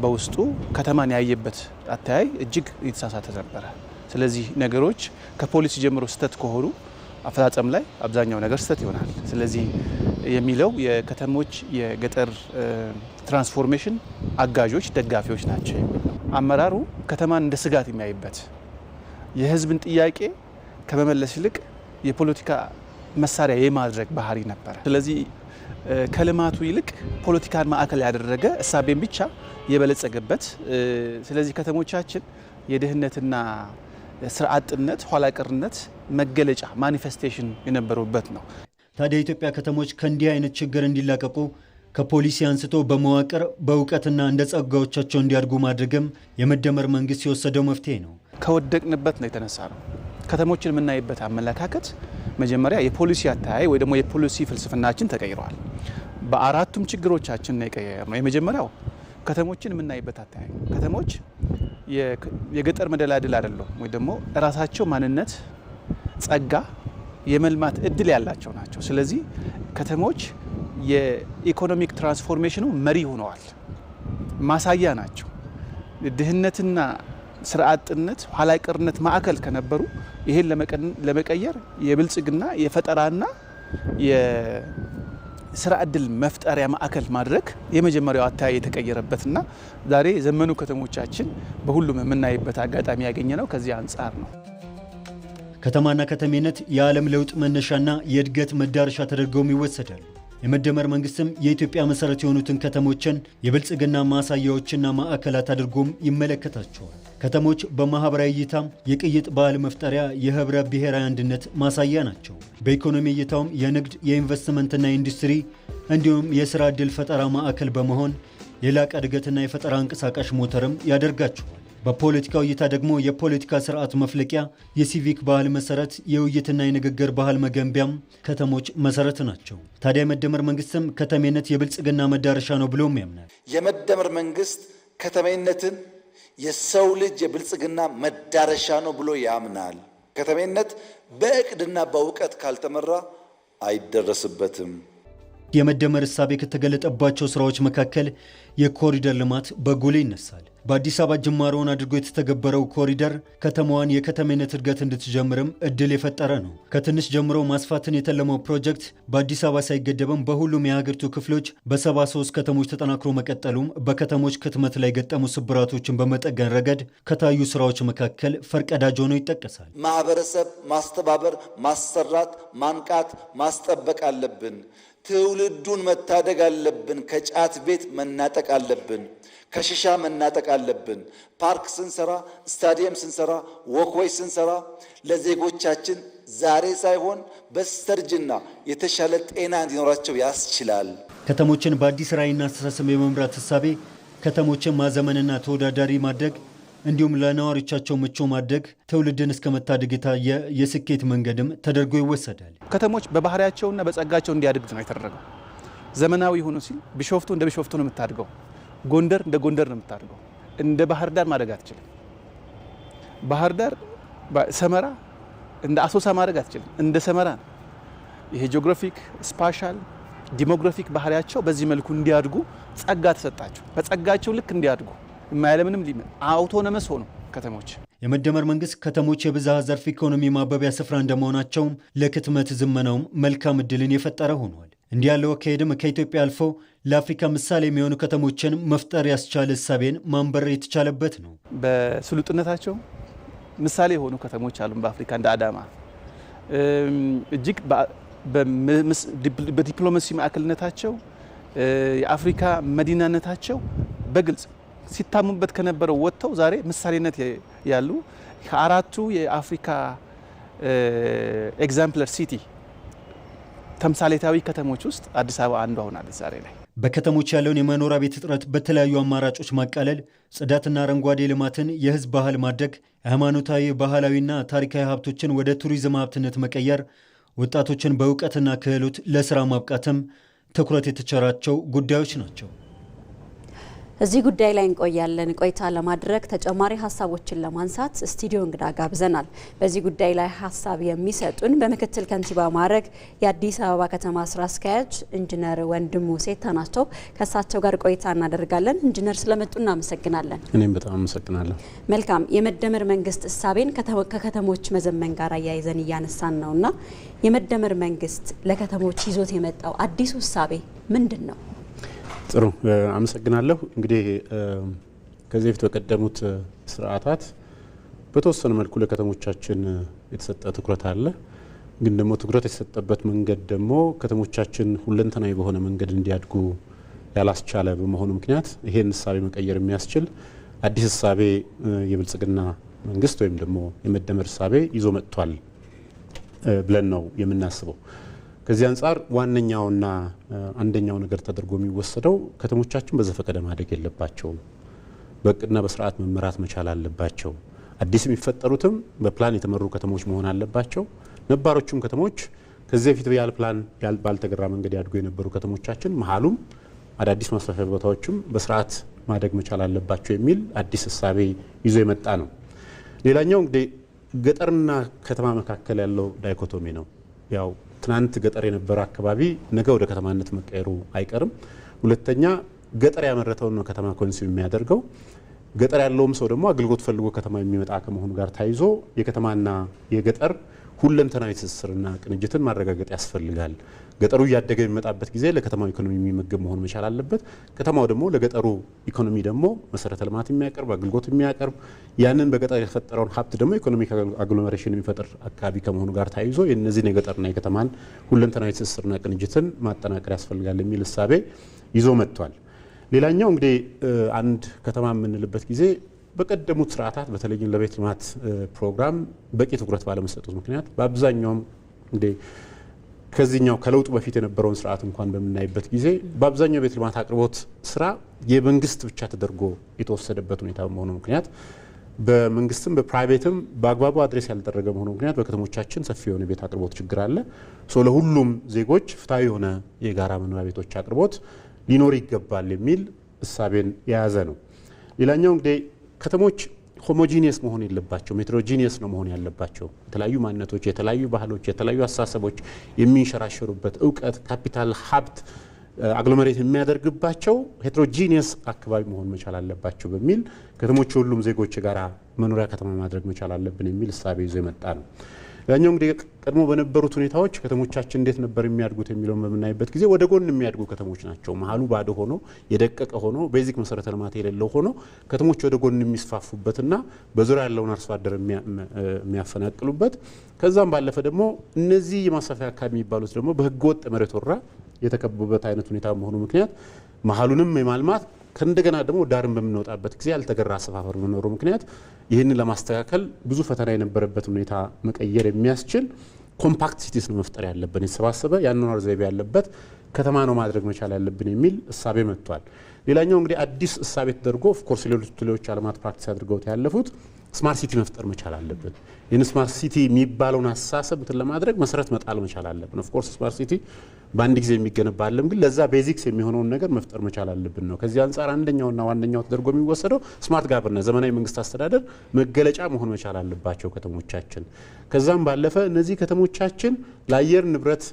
በውስጡ ከተማን ያየበት አተያይ እጅግ የተሳሳተ ነበረ። ስለዚህ ነገሮች ከፖሊሲ ጀምሮ ስህተት ከሆኑ አፈጻጸም ላይ አብዛኛው ነገር ስህተት ይሆናል። ስለዚህ የሚለው የከተሞች የገጠር ትራንስፎርሜሽን አጋዦች፣ ደጋፊዎች ናቸው የሚል ነው። አመራሩ ከተማን እንደ ስጋት የሚያይበት የህዝብን ጥያቄ ከመመለስ ይልቅ የፖለቲካ መሳሪያ የማድረግ ባህሪ ነበር። ስለዚህ ከልማቱ ይልቅ ፖለቲካን ማዕከል ያደረገ እሳቤን ብቻ የበለጸገበት፣ ስለዚህ ከተሞቻችን የድህነትና ስራ አጥነት፣ ኋላ ቀርነት መገለጫ ማኒፌስቴሽን የነበሩበት ነው። ታዲያ የኢትዮጵያ ከተሞች ከእንዲህ አይነት ችግር እንዲላቀቁ ከፖሊሲ አንስቶ በመዋቅር በእውቀትና እንደ ጸጋዎቻቸው እንዲያድጉ ማድረግም የመደመር መንግስት የወሰደው መፍትሄ ነው። ከወደቅንበት ነው የተነሳ ነው። ከተሞችን የምናይበት አመለካከት መጀመሪያ የፖሊሲ አተያይ ወይ ደግሞ የፖሊሲ ፍልስፍናችን ተቀይሯል። በአራቱም ችግሮቻችን ነው የቀየርነው። የመጀመሪያው ከተሞችን የምናይበት አተያይ፣ ከተሞች የገጠር መደላድል አይደለም ወይ ደግሞ ራሳቸው ማንነት፣ ጸጋ፣ የመልማት እድል ያላቸው ናቸው። ስለዚህ ከተሞች የኢኮኖሚክ ትራንስፎርሜሽኑ መሪ ሆነዋል፣ ማሳያ ናቸው። ድህነትና ስራ አጥነት፣ ኋላ ቀርነት ማዕከል ከነበሩ ይሄን ለመቀየር የብልጽግና የፈጠራና የስራ እድል መፍጠሪያ ማዕከል ማድረግ የመጀመሪያው አተያይ የተቀየረበትና ዛሬ ዘመኑ ከተሞቻችን በሁሉም የምናይበት አጋጣሚ ያገኘ ነው። ከዚህ አንጻር ነው ከተማና ከተሜነት የዓለም ለውጥ መነሻና የእድገት መዳረሻ ተደርገውም ይወሰዳሉ። የመደመር መንግስትም የኢትዮጵያ መሰረት የሆኑትን ከተሞችን የብልጽግና ማሳያዎችና ማዕከላት አድርጎም ይመለከታቸዋል። ከተሞች በማህበራዊ እይታም የቅይጥ ባህል መፍጠሪያ፣ የህብረ ብሔራዊ አንድነት ማሳያ ናቸው። በኢኮኖሚ እይታውም የንግድ፣ የኢንቨስትመንትና የኢንዱስትሪ እንዲሁም የስራ ዕድል ፈጠራ ማዕከል በመሆን የላቀ እድገትና የፈጠራ እንቅስቃሴ ሞተርም ያደርጋቸዋል። በፖለቲካው እይታ ደግሞ የፖለቲካ ስርዓት መፍለቂያ፣ የሲቪክ ባህል መሰረት፣ የውይይትና የንግግር ባህል መገንቢያም ከተሞች መሰረት ናቸው። ታዲያ የመደመር መንግስትም ከተሜነት የብልጽግና መዳረሻ ነው ብሎም ያምናል። የመደመር መንግስት ከተሜነትን የሰው ልጅ የብልጽግና መዳረሻ ነው ብሎ ያምናል። ከተሜነት በእቅድና በእውቀት ካልተመራ አይደረስበትም። የመደመር እሳቤ ከተገለጠባቸው ስራዎች መካከል የኮሪደር ልማት በጎላ ይነሳል። በአዲስ አበባ ጅማሮውን አድርጎ የተተገበረው ኮሪደር ከተማዋን የከተሜነት እድገት እንድትጀምርም እድል የፈጠረ ነው። ከትንሽ ጀምሮ ማስፋትን የተለመው ፕሮጀክት በአዲስ አበባ ሳይገደብም በሁሉም የሀገሪቱ ክፍሎች በ73 ከተሞች ተጠናክሮ መቀጠሉም በከተሞች ክትመት ላይ የገጠሙ ስብራቶችን በመጠገን ረገድ ከታዩ ስራዎች መካከል ፈርቀዳጅ ሆኖ ይጠቀሳል። ማህበረሰብ ማስተባበር፣ ማሰራት፣ ማንቃት፣ ማስጠበቅ አለብን። ትውልዱን መታደግ አለብን። ከጫት ቤት መናጠቅ አለብን። ከሽሻ መናጠቅ አለብን። ፓርክ ስንሰራ፣ ስታዲየም ስንሰራ፣ ወክዌይ ስንሰራ ለዜጎቻችን ዛሬ ሳይሆን በስተርጅና የተሻለ ጤና እንዲኖራቸው ያስችላል። ከተሞችን በአዲስ ራዕይና አስተሳሰብ የመምራት እሳቤ ከተሞችን ማዘመንና ተወዳዳሪ ማድረግ እንዲሁም ለነዋሪዎቻቸው ምቹ ማድረግ ትውልድን እስከ መታደግ የታየ የስኬት መንገድም ተደርጎ ይወሰዳል። ከተሞች በባህሪያቸውና በጸጋቸው እንዲያድግ ነው የተደረገው። ዘመናዊ ሆኖ ሲል ቢሾፍቱ እንደ ቢሾፍቱ ነው የምታድገው። ጎንደር እንደ ጎንደር ነው የምታድገው። እንደ ባህር ዳር ማድረግ አትችልም። ባህር ዳር ሰመራ እንደ አሶሳ ማድረግ አትችልም። እንደ ሰመራ ነው። ይሄ ጂኦግራፊክ፣ ስፓሻል፣ ዲሞግራፊክ ባህሪያቸው በዚህ መልኩ እንዲያድጉ ጸጋ ተሰጣቸው። በጸጋቸው ልክ እንዲያድጉ የማያለምንም ሊመን አውቶኖመስ ሆኑ ከተሞች። የመደመር መንግስት ከተሞች የብዝሃ ዘርፍ ኢኮኖሚ ማበቢያ ስፍራ እንደመሆናቸውም ለክትመት ዝመናውም መልካም እድልን የፈጠረ ሆኗል። እንዲህ ያለው አካሄድም ከኢትዮጵያ አልፎ ለአፍሪካ ምሳሌ የሚሆኑ ከተሞችን መፍጠር ያስቻለ እሳቤን ማንበር የተቻለበት ነው። በስሉጥነታቸው ምሳሌ የሆኑ ከተሞች አሉ። በአፍሪካ እንደ አዳማ እጅግ በዲፕሎማሲ ማዕከልነታቸው የአፍሪካ መዲናነታቸው በግልጽ ሲታሙበት ከነበረው ወጥተው ዛሬ ምሳሌነት ያሉ ከአራቱ የአፍሪካ ኤግዛምፕለር ሲቲ ተምሳሌታዊ ከተሞች ውስጥ አዲስ አበባ አንዷ ሆናለች ዛሬ ላይ። በከተሞች ያለውን የመኖሪያ ቤት እጥረት በተለያዩ አማራጮች ማቃለል፣ ጽዳትና አረንጓዴ ልማትን የህዝብ ባህል ማድረግ፣ ሃይማኖታዊ ባህላዊና ታሪካዊ ሀብቶችን ወደ ቱሪዝም ሀብትነት መቀየር፣ ወጣቶችን በእውቀትና ክህሎት ለስራ ማብቃትም ትኩረት የተቸራቸው ጉዳዮች ናቸው። እዚህ ጉዳይ ላይ እንቆያለን። ቆይታ ለማድረግ ተጨማሪ ሀሳቦችን ለማንሳት ስቱዲዮ እንግዳ ጋብዘናል። በዚህ ጉዳይ ላይ ሀሳብ የሚሰጡን በምክትል ከንቲባ ማዕረግ የአዲስ አበባ ከተማ ስራ አስኪያጅ ኢንጂነር ወንድሙ ሴታ ናቸው። ከእሳቸው ጋር ቆይታ እናደርጋለን። ኢንጂነር ስለመጡ እናመሰግናለን። እኔም በጣም አመሰግናለሁ። መልካም። የመደመር መንግስት እሳቤን ከከተሞች መዘመን ጋር አያይዘን እያነሳን ነውና የመደመር መንግስት ለከተሞች ይዞት የመጣው አዲሱ እሳቤ ምንድን ነው? ጥሩ አመሰግናለሁ። እንግዲህ ከዚህ በፊት በቀደሙት ስርዓታት በተወሰነ መልኩ ለከተሞቻችን የተሰጠ ትኩረት አለ። ግን ደግሞ ትኩረት የተሰጠበት መንገድ ደግሞ ከተሞቻችን ሁለንተናዊ በሆነ መንገድ እንዲያድጉ ያላስቻለ በመሆኑ ምክንያት ይሄን እሳቤ መቀየር የሚያስችል አዲስ እሳቤ የብልጽግና መንግስት ወይም ደግሞ የመደመር እሳቤ ይዞ መጥቷል ብለን ነው የምናስበው። ከዚህ አንጻር ዋነኛውና አንደኛው ነገር ተደርጎ የሚወሰደው ከተሞቻችን በዘፈቀደ ማደግ የለባቸውም። በእቅድና በስርዓት መመራት መቻል አለባቸው። አዲስ የሚፈጠሩትም በፕላን የተመሩ ከተሞች መሆን አለባቸው። ነባሮቹም ከተሞች ከዚህ በፊት ያለ ፕላን ባልተገራ መንገድ ያድጉ የነበሩ ከተሞቻችን መሀሉም አዳዲስ ማስፋፊያ ቦታዎችም በስርዓት ማደግ መቻል አለባቸው የሚል አዲስ እሳቤ ይዞ የመጣ ነው። ሌላኛው እንግዲህ ገጠርና ከተማ መካከል ያለው ዳይኮቶሚ ነው። ያው ትናንት ገጠር የነበረ አካባቢ ነገ ወደ ከተማነት መቀየሩ አይቀርም። ሁለተኛ ገጠር ያመረተውን ነው ከተማ ኮንሱም የሚያደርገው። ገጠር ያለውም ሰው ደግሞ አገልግሎት ፈልጎ ከተማ የሚመጣ ከመሆኑ ጋር ታይዞ የከተማና የገጠር ሁለንተናዊ ትስስርና ቅንጅትን ማረጋገጥ ያስፈልጋል። ገጠሩ እያደገ የሚመጣበት ጊዜ ለከተማው ኢኮኖሚ የሚመገብ መሆን መቻል አለበት። ከተማው ደግሞ ለገጠሩ ኢኮኖሚ ደግሞ መሰረተ ልማት የሚያቀርብ አገልግሎት የሚያቀርብ ያንን በገጠር የተፈጠረውን ሀብት ደግሞ ኢኮኖሚክ አግሎሜሬሽን የሚፈጥር አካባቢ ከመሆኑ ጋር ታይዞ የነዚህን የገጠርና የከተማን ሁለንተናዊ ትስስርና ቅንጅትን ማጠናከር ያስፈልጋል የሚል እሳቤ ይዞ መጥቷል። ሌላኛው እንግዲህ አንድ ከተማ የምንልበት ጊዜ በቀደሙት ስርዓታት በተለይም ለቤት ልማት ፕሮግራም በቂ ትኩረት ባለመሰጡት ምክንያት በአብዛኛውም እንግዲህ ከዚህኛው ከለውጡ በፊት የነበረውን ስርዓት እንኳን በምናይበት ጊዜ በአብዛኛው ቤት ልማት አቅርቦት ስራ የመንግስት ብቻ ተደርጎ የተወሰደበት ሁኔታ በመሆኑ ምክንያት በመንግስትም በፕራይቬትም በአግባቡ አድሬስ ያልተደረገ በመሆኑ ምክንያት በከተሞቻችን ሰፊ የሆነ ቤት አቅርቦት ችግር አለ። ለሁሉም ዜጎች ፍትሃዊ የሆነ የጋራ መኖሪያ ቤቶች አቅርቦት ሊኖር ይገባል የሚል እሳቤን የያዘ ነው። ሌላኛው እንግዲህ ከተሞች ሆሞጂኒየስ መሆን የለባቸው፣ ሜትሮጂኒየስ ነው መሆን ያለባቸው። የተለያዩ ማንነቶች፣ የተለያዩ ባህሎች፣ የተለያዩ አስተሳሰቦች የሚንሸራሸሩበት እውቀት፣ ካፒታል፣ ሀብት አግሎሜሬት የሚያደርግባቸው ሄትሮጂኒየስ አካባቢ መሆን መቻል አለባቸው በሚል ከተሞች ሁሉም ዜጎች ጋራ መኖሪያ ከተማ ማድረግ መቻል አለብን የሚል እሳቤ ይዞ የመጣ ነው። ያኛው እንግዲህ ቀድሞ በነበሩት ሁኔታዎች ከተሞቻችን እንዴት ነበር የሚያድጉት የሚለውን በምናይበት ጊዜ ወደ ጎን የሚያድጉ ከተሞች ናቸው። መሀሉ ባዶ ሆኖ የደቀቀ ሆኖ ቤዚክ መሰረተ ልማት የሌለው ሆኖ ከተሞች ወደ ጎን የሚስፋፉበትና በዙሪያ ያለውን አርሶ አደር የሚያፈናቅሉበት ከዛም ባለፈ ደግሞ እነዚህ የማስፋፊያ አካባቢ የሚባሉት ደግሞ በህገወጥ መሬት ወረራ የተከበቡበት አይነት ሁኔታ መሆኑ ምክንያት መሀሉንም የማልማት ከእንደገና ደግሞ ዳርን በምንወጣበት ጊዜ ያልተገራ አሰፋፈር መኖሩ ምክንያት ይህንን ለማስተካከል ብዙ ፈተና የነበረበት ሁኔታ መቀየር የሚያስችል ኮምፓክት ሲቲስ ነው መፍጠር ያለብን፣ የተሰባሰበ የአኗኗር ዘይቤ ያለበት ከተማ ነው ማድረግ መቻል ያለብን የሚል እሳቤ መጥቷል። ሌላኛው እንግዲህ አዲስ እሳቤ ተደርጎ ኦፍ ኮርስ ሌሎች ዓለማት ፕራክቲስ አድርገውት ያለፉት ስማርት ሲቲ መፍጠር መቻል አለብን። ይህን ስማርት ሲቲ የሚባለውን አስተሳሰብ እንትን ለማድረግ መሰረት መጣል መቻል አለብን። ኦፍ ኮርስ ስማርት ሲቲ በአንድ ጊዜ የሚገነባ አይደለም፣ ግን ለዛ ቤዚክስ የሚሆነውን ነገር መፍጠር መቻል አለብን ነው። ከዚህ አንጻር አንደኛውና ዋነኛው ተደርጎ የሚወሰደው ስማርት ጋቨርነንስ ዘመናዊ መንግስት አስተዳደር መገለጫ መሆን መቻል አለባቸው ከተሞቻችን። ከዛም ባለፈ እነዚህ ከተሞቻችን ለአየር ንብረት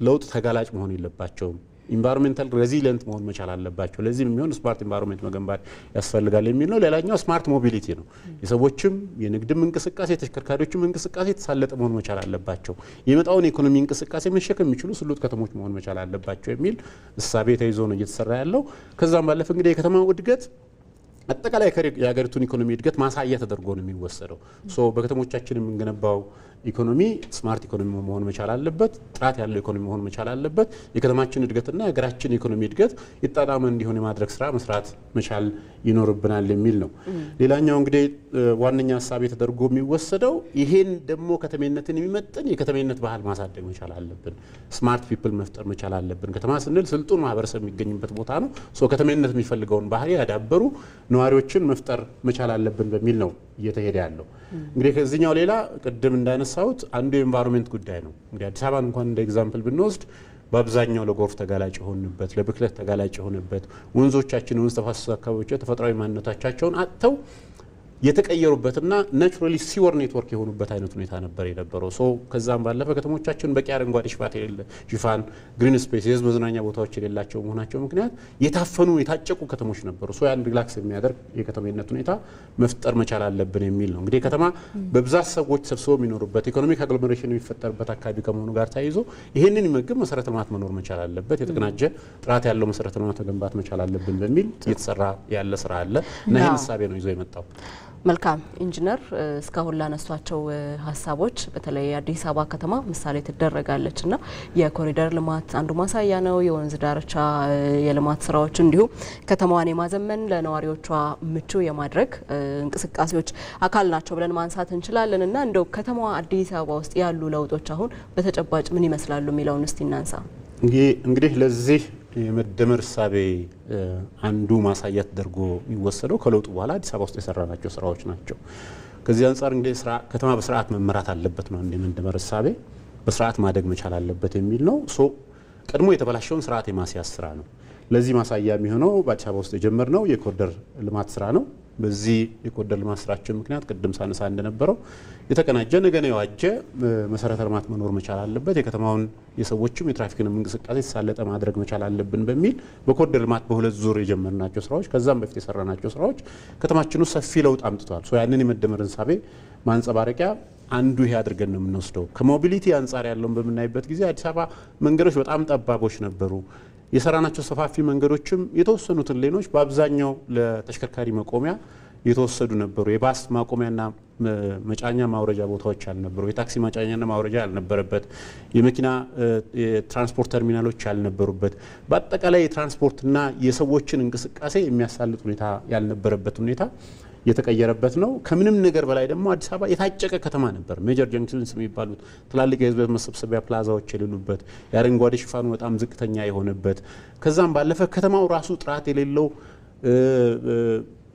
ለውጥ ተጋላጭ መሆን የለባቸውም። ኢንቫይሮንሜንታል ሬዚሊየንት መሆን መቻል አለባቸው። ለዚህ የሚሆን ስማርት ኢንቫይሮንሜንት መገንባት ያስፈልጋል የሚል ነው። ሌላኛው ስማርት ሞቢሊቲ ነው። የሰዎችም የንግድም እንቅስቃሴ የተሽከርካሪዎችም እንቅስቃሴ የተሳለጠ መሆን መቻል አለባቸው። የመጣውን የኢኮኖሚ እንቅስቃሴ መሸከም የሚችሉ ስሉጥ ከተሞች መሆን መቻል አለባቸው የሚል እሳቤ ተይዞ ነው እየተሰራ ያለው። ከዛም ባለፈ እንግዲህ የከተማው እድገት አጠቃላይ የሀገሪቱን ኢኮኖሚ እድገት ማሳያ ተደርጎ ነው የሚወሰደው። በከተሞቻችን የምንገነባው ኢኮኖሚ ስማርት ኢኮኖሚ መሆን መቻል አለበት። ጥራት ያለው ኢኮኖሚ መሆን መቻል አለበት። የከተማችን እድገትና የሀገራችን ኢኮኖሚ እድገት ይጣጣም እንዲሆን የማድረግ ስራ መስራት መቻል ይኖርብናል የሚል ነው። ሌላኛው እንግዲህ ዋነኛ ሀሳብ ተደርጎ የሚወሰደው ይሄን ደግሞ ከተሜነትን የሚመጥን የከተሜነት ባህል ማሳደግ መቻል አለብን። ስማርት ፒፕል መፍጠር መቻል አለብን። ከተማ ስንል ስልጡን ማህበረሰብ የሚገኝበት ቦታ ነው። ከተሜነት የሚፈልገውን ባህሪ ያዳበሩ ነዋሪዎችን መፍጠር መቻል አለብን በሚል ነው እየተሄደ ያለው። እንግዲህ ከዚህኛው ሌላ ቅድም እንዳነሳሁት አንዱ የኤንቫይሮንሜንት ጉዳይ ነው። እንግዲህ አዲስ አበባን እንኳን እንደ ኤግዛምፕል ብንወስድ በአብዛኛው ለጎርፍ ተጋላጭ የሆንበት፣ ለብክለት ተጋላጭ የሆንበት፣ ወንዞቻችን ወንዝ ተፋሰስ አካባቢዎች ተፈጥሯዊ ማንነታቸውን አጥተው የተቀየሩበትና ናቹራሊ ሲወር ኔትወርክ የሆኑበት አይነት ሁኔታ ነበር የነበረው። ከዛም ባለፈ ከተሞቻችን በቂ አረንጓዴ ሽፋን ግሪን ስፔስ የህዝብ መዝናኛ ቦታዎች የሌላቸው መሆናቸው ምክንያት የታፈኑ የታጨቁ ከተሞች ነበሩ። ያን ሪላክስ የሚያደርግ የከተሜነት ሁኔታ መፍጠር መቻል አለብን የሚል ነው። እንግዲህ ከተማ በብዛት ሰዎች ሰብስበው የሚኖሩበት ኢኮኖሚክ አግሎሜሬሽን የሚፈጠርበት አካባቢ ከመሆኑ ጋር ተያይዞ ይህንን የሚመግብ መሰረተ ልማት መኖር መቻል አለበት። የተቀናጀ ጥራት ያለው መሰረተ ልማት መገንባት መቻል አለብን በሚል እየተሰራ ያለ ስራ አለ እና ይህን እሳቤ ነው ይዞ የመጣው። መልካም ኢንጂነር፣ እስካሁን ላነሷቸው ሀሳቦች በተለይ አዲስ አበባ ከተማ ምሳሌ ትደረጋለች እና የኮሪደር ልማት አንዱ ማሳያ ነው። የወንዝ ዳርቻ የልማት ስራዎች እንዲሁም ከተማዋን የማዘመን ለነዋሪዎቿ ምቹ የማድረግ እንቅስቃሴዎች አካል ናቸው ብለን ማንሳት እንችላለን እና እንደው ከተማዋ አዲስ አበባ ውስጥ ያሉ ለውጦች አሁን በተጨባጭ ምን ይመስላሉ የሚለውን እስቲ እናንሳ። እንግዲህ ለዚህ የመደመር እሳቤ አንዱ ማሳያ ተደርጎ የሚወሰደው ከለውጡ በኋላ አዲስ አበባ ውስጥ የሰራናቸው ስራዎች ናቸው። ከዚህ አንጻር እንግዲህ ከተማ በስርዓት መመራት አለበት ነው። እንደ መደመር እሳቤ በስርዓት ማደግ መቻል አለበት የሚል ነው። ቀድሞ የተበላሸውን ስርዓት የማስያዝ ስራ ነው። ለዚህ ማሳያ የሚሆነው በአዲስ አበባ ውስጥ የጀመርነው የኮሪደር ልማት ስራ ነው። በዚህ የኮሪደር ልማት ስራችን ምክንያት ቅድም ሳነሳ እንደነበረው የተቀናጀ ነገን የዋጀ መሰረተ ልማት መኖር መቻል አለበት። የከተማውን የሰዎችም የትራፊክንም እንቅስቃሴ የተሳለጠ ማድረግ መቻል አለብን በሚል በኮሪደር ልማት በሁለት ዙር የጀመርናቸው ስራዎች ከዛም በፊት የሰራናቸው ስራዎች ከተማችን ውስጥ ሰፊ ለውጥ አምጥተዋል። ያንን የመደመርን እሳቤ ማንጸባረቂያ አንዱ ይሄ አድርገን ነው የምንወስደው። ከሞቢሊቲ አንጻር ያለውን በምናይበት ጊዜ አዲስ አበባ መንገዶች በጣም ጠባቦች ነበሩ። የሰራናቸው ሰፋፊ መንገዶችም የተወሰኑትን ሌኖች በአብዛኛው ለተሽከርካሪ መቆሚያ የተወሰዱ ነበሩ። የባስ ማቆሚያና መጫኛ ማውረጃ ቦታዎች ያልነበሩ፣ የታክሲ መጫኛና ማውረጃ ያልነበረበት፣ የመኪና የትራንስፖርት ተርሚናሎች ያልነበሩበት፣ በአጠቃላይ የትራንስፖርትና የሰዎችን እንቅስቃሴ የሚያሳልጥ ሁኔታ ያልነበረበት ሁኔታ የተቀየረበት ነው። ከምንም ነገር በላይ ደግሞ አዲስ አበባ የታጨቀ ከተማ ነበር። ሜጀር ጀንክሽንስ የሚባሉት ትላልቅ የህዝብ መሰብሰቢያ ፕላዛዎች የሌሉበት፣ የአረንጓዴ ሽፋኑ በጣም ዝቅተኛ የሆነበት፣ ከዛም ባለፈ ከተማው ራሱ ጥራት የሌለው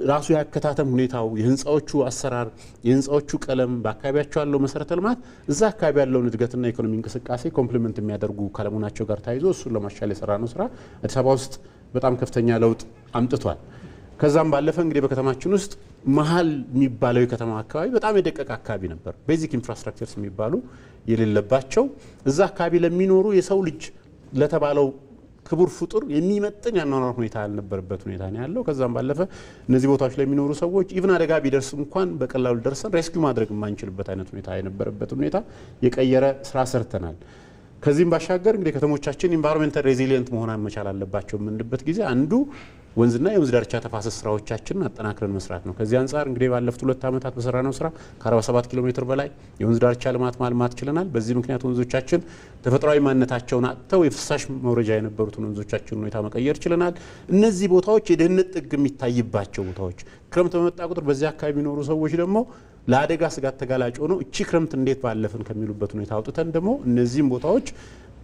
ራሱ ያከታተም ሁኔታው፣ የህንፃዎቹ አሰራር፣ የህንፃዎቹ ቀለም፣ በአካባቢያቸው ያለው መሰረተ ልማት እዛ አካባቢ ያለውን እድገትና ኢኮኖሚ እንቅስቃሴ ኮምፕሊመንት የሚያደርጉ ከለሙናቸው ጋር ተያይዞ እሱን ለማሻል የሰራ ነው ስራ አዲስ አበባ ውስጥ በጣም ከፍተኛ ለውጥ አምጥቷል። ከዛም ባለፈ እንግዲህ በከተማችን ውስጥ መሀል የሚባለው የከተማ አካባቢ በጣም የደቀቀ አካባቢ ነበር። ቤዚክ ኢንፍራስትራክቸርስ የሚባሉ የሌለባቸው እዛ አካባቢ ለሚኖሩ የሰው ልጅ ለተባለው ክቡር ፍጡር የሚመጥን ያኗኗር ሁኔታ ያልነበረበት ሁኔታ ነው ያለው። ከዛም ባለፈ እነዚህ ቦታዎች ላይ የሚኖሩ ሰዎች ኢቭን አደጋ ቢደርስ እንኳን በቀላሉ ደርሰን ሬስኪው ማድረግ የማንችልበት አይነት ሁኔታ የነበረበት ሁኔታ የቀየረ ስራ ሰርተናል። ከዚህም ባሻገር እንግዲህ ከተሞቻችን ኢንቫይሮንመንታል ሬዚሊየንት መሆን መቻል አለባቸው የምንልበት ጊዜ አንዱ ወንዝና የወንዝ ዳርቻ ተፋሰስ ስራዎቻችንን አጠናክረን መስራት ነው። ከዚህ አንጻር እንግዲህ ባለፉት 2 ዓመታት በሰራነው ስራ ከ47 ኪሎ ሜትር በላይ የወንዝ ዳርቻ ልማት ማልማት ችለናል። በዚህ ምክንያት ወንዞቻችን ተፈጥሯዊ ማንነታቸውን አጥተው የፍሳሽ መውረጃ የነበሩትን ወንዞቻችን ሁኔታ መቀየር ችለናል። እነዚህ ቦታዎች የደህንነት ጥግ የሚታይባቸው ቦታዎች ክረምት በመጣ ቁጥር በዚህ አካባቢ የሚኖሩ ሰዎች ደግሞ ለአደጋ ስጋት ተጋላጭ ሆነው እቺ ክረምት እንዴት ባለፈን ከሚሉበት ሁኔታ አውጥተን ደግሞ እነዚህም ቦታዎች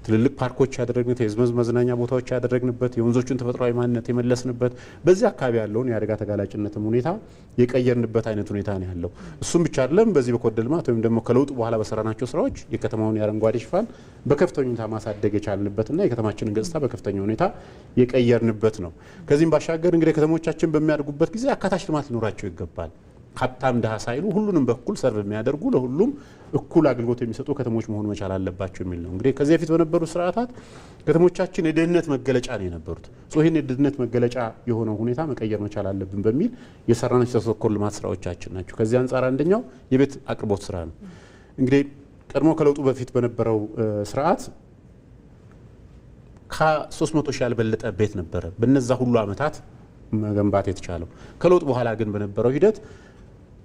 ትልልቅ ፓርኮች ያደረግንበት የህዝብ መዝናኛ ቦታዎች ያደረግንበት የወንዞችን ተፈጥሯዊ ማንነት የመለስንበት በዚህ አካባቢ ያለውን የአደጋ ተጋላጭነትም ሁኔታ የቀየርንበት አይነት ሁኔታ ነው ያለው። እሱም ብቻ አይደለም። በዚህ በኮሪደር ልማት ወይም ደግሞ ከለውጡ በኋላ በሰራናቸው ስራዎች የከተማውን የአረንጓዴ ሽፋን በከፍተኛ ሁኔታ ማሳደግ የቻልንበትና የከተማችንን ገጽታ በከፍተኛ ሁኔታ የቀየርንበት ነው። ከዚህም ባሻገር እንግዲህ ከተሞቻችን በሚያድጉበት ጊዜ አካታች ልማት ሊኖራቸው ይገባል። ሀብታም ድሃ ሳይሉ ሁሉንም በኩል ሰርቭ የሚያደርጉ ለሁሉም እኩል አገልግሎት የሚሰጡ ከተሞች መሆን መቻል አለባቸው የሚል ነው። እንግዲህ ከዚህ በፊት በነበሩ ስርዓታት ከተሞቻችን የድህነት መገለጫ ነው የነበሩት። ይህን የድህነት መገለጫ የሆነው ሁኔታ መቀየር መቻል አለብን በሚል የሰራናቸው ተኮር ልማት ስራዎቻችን ናቸው። ከዚህ አንጻር አንደኛው የቤት አቅርቦት ስራ ነው። እንግዲህ ቀድሞ ከለውጡ በፊት በነበረው ስርዓት ከ300 ሺህ ያልበለጠ ቤት ነበረ በነዛ ሁሉ አመታት መገንባት የተቻለው። ከለውጥ በኋላ ግን በነበረው ሂደት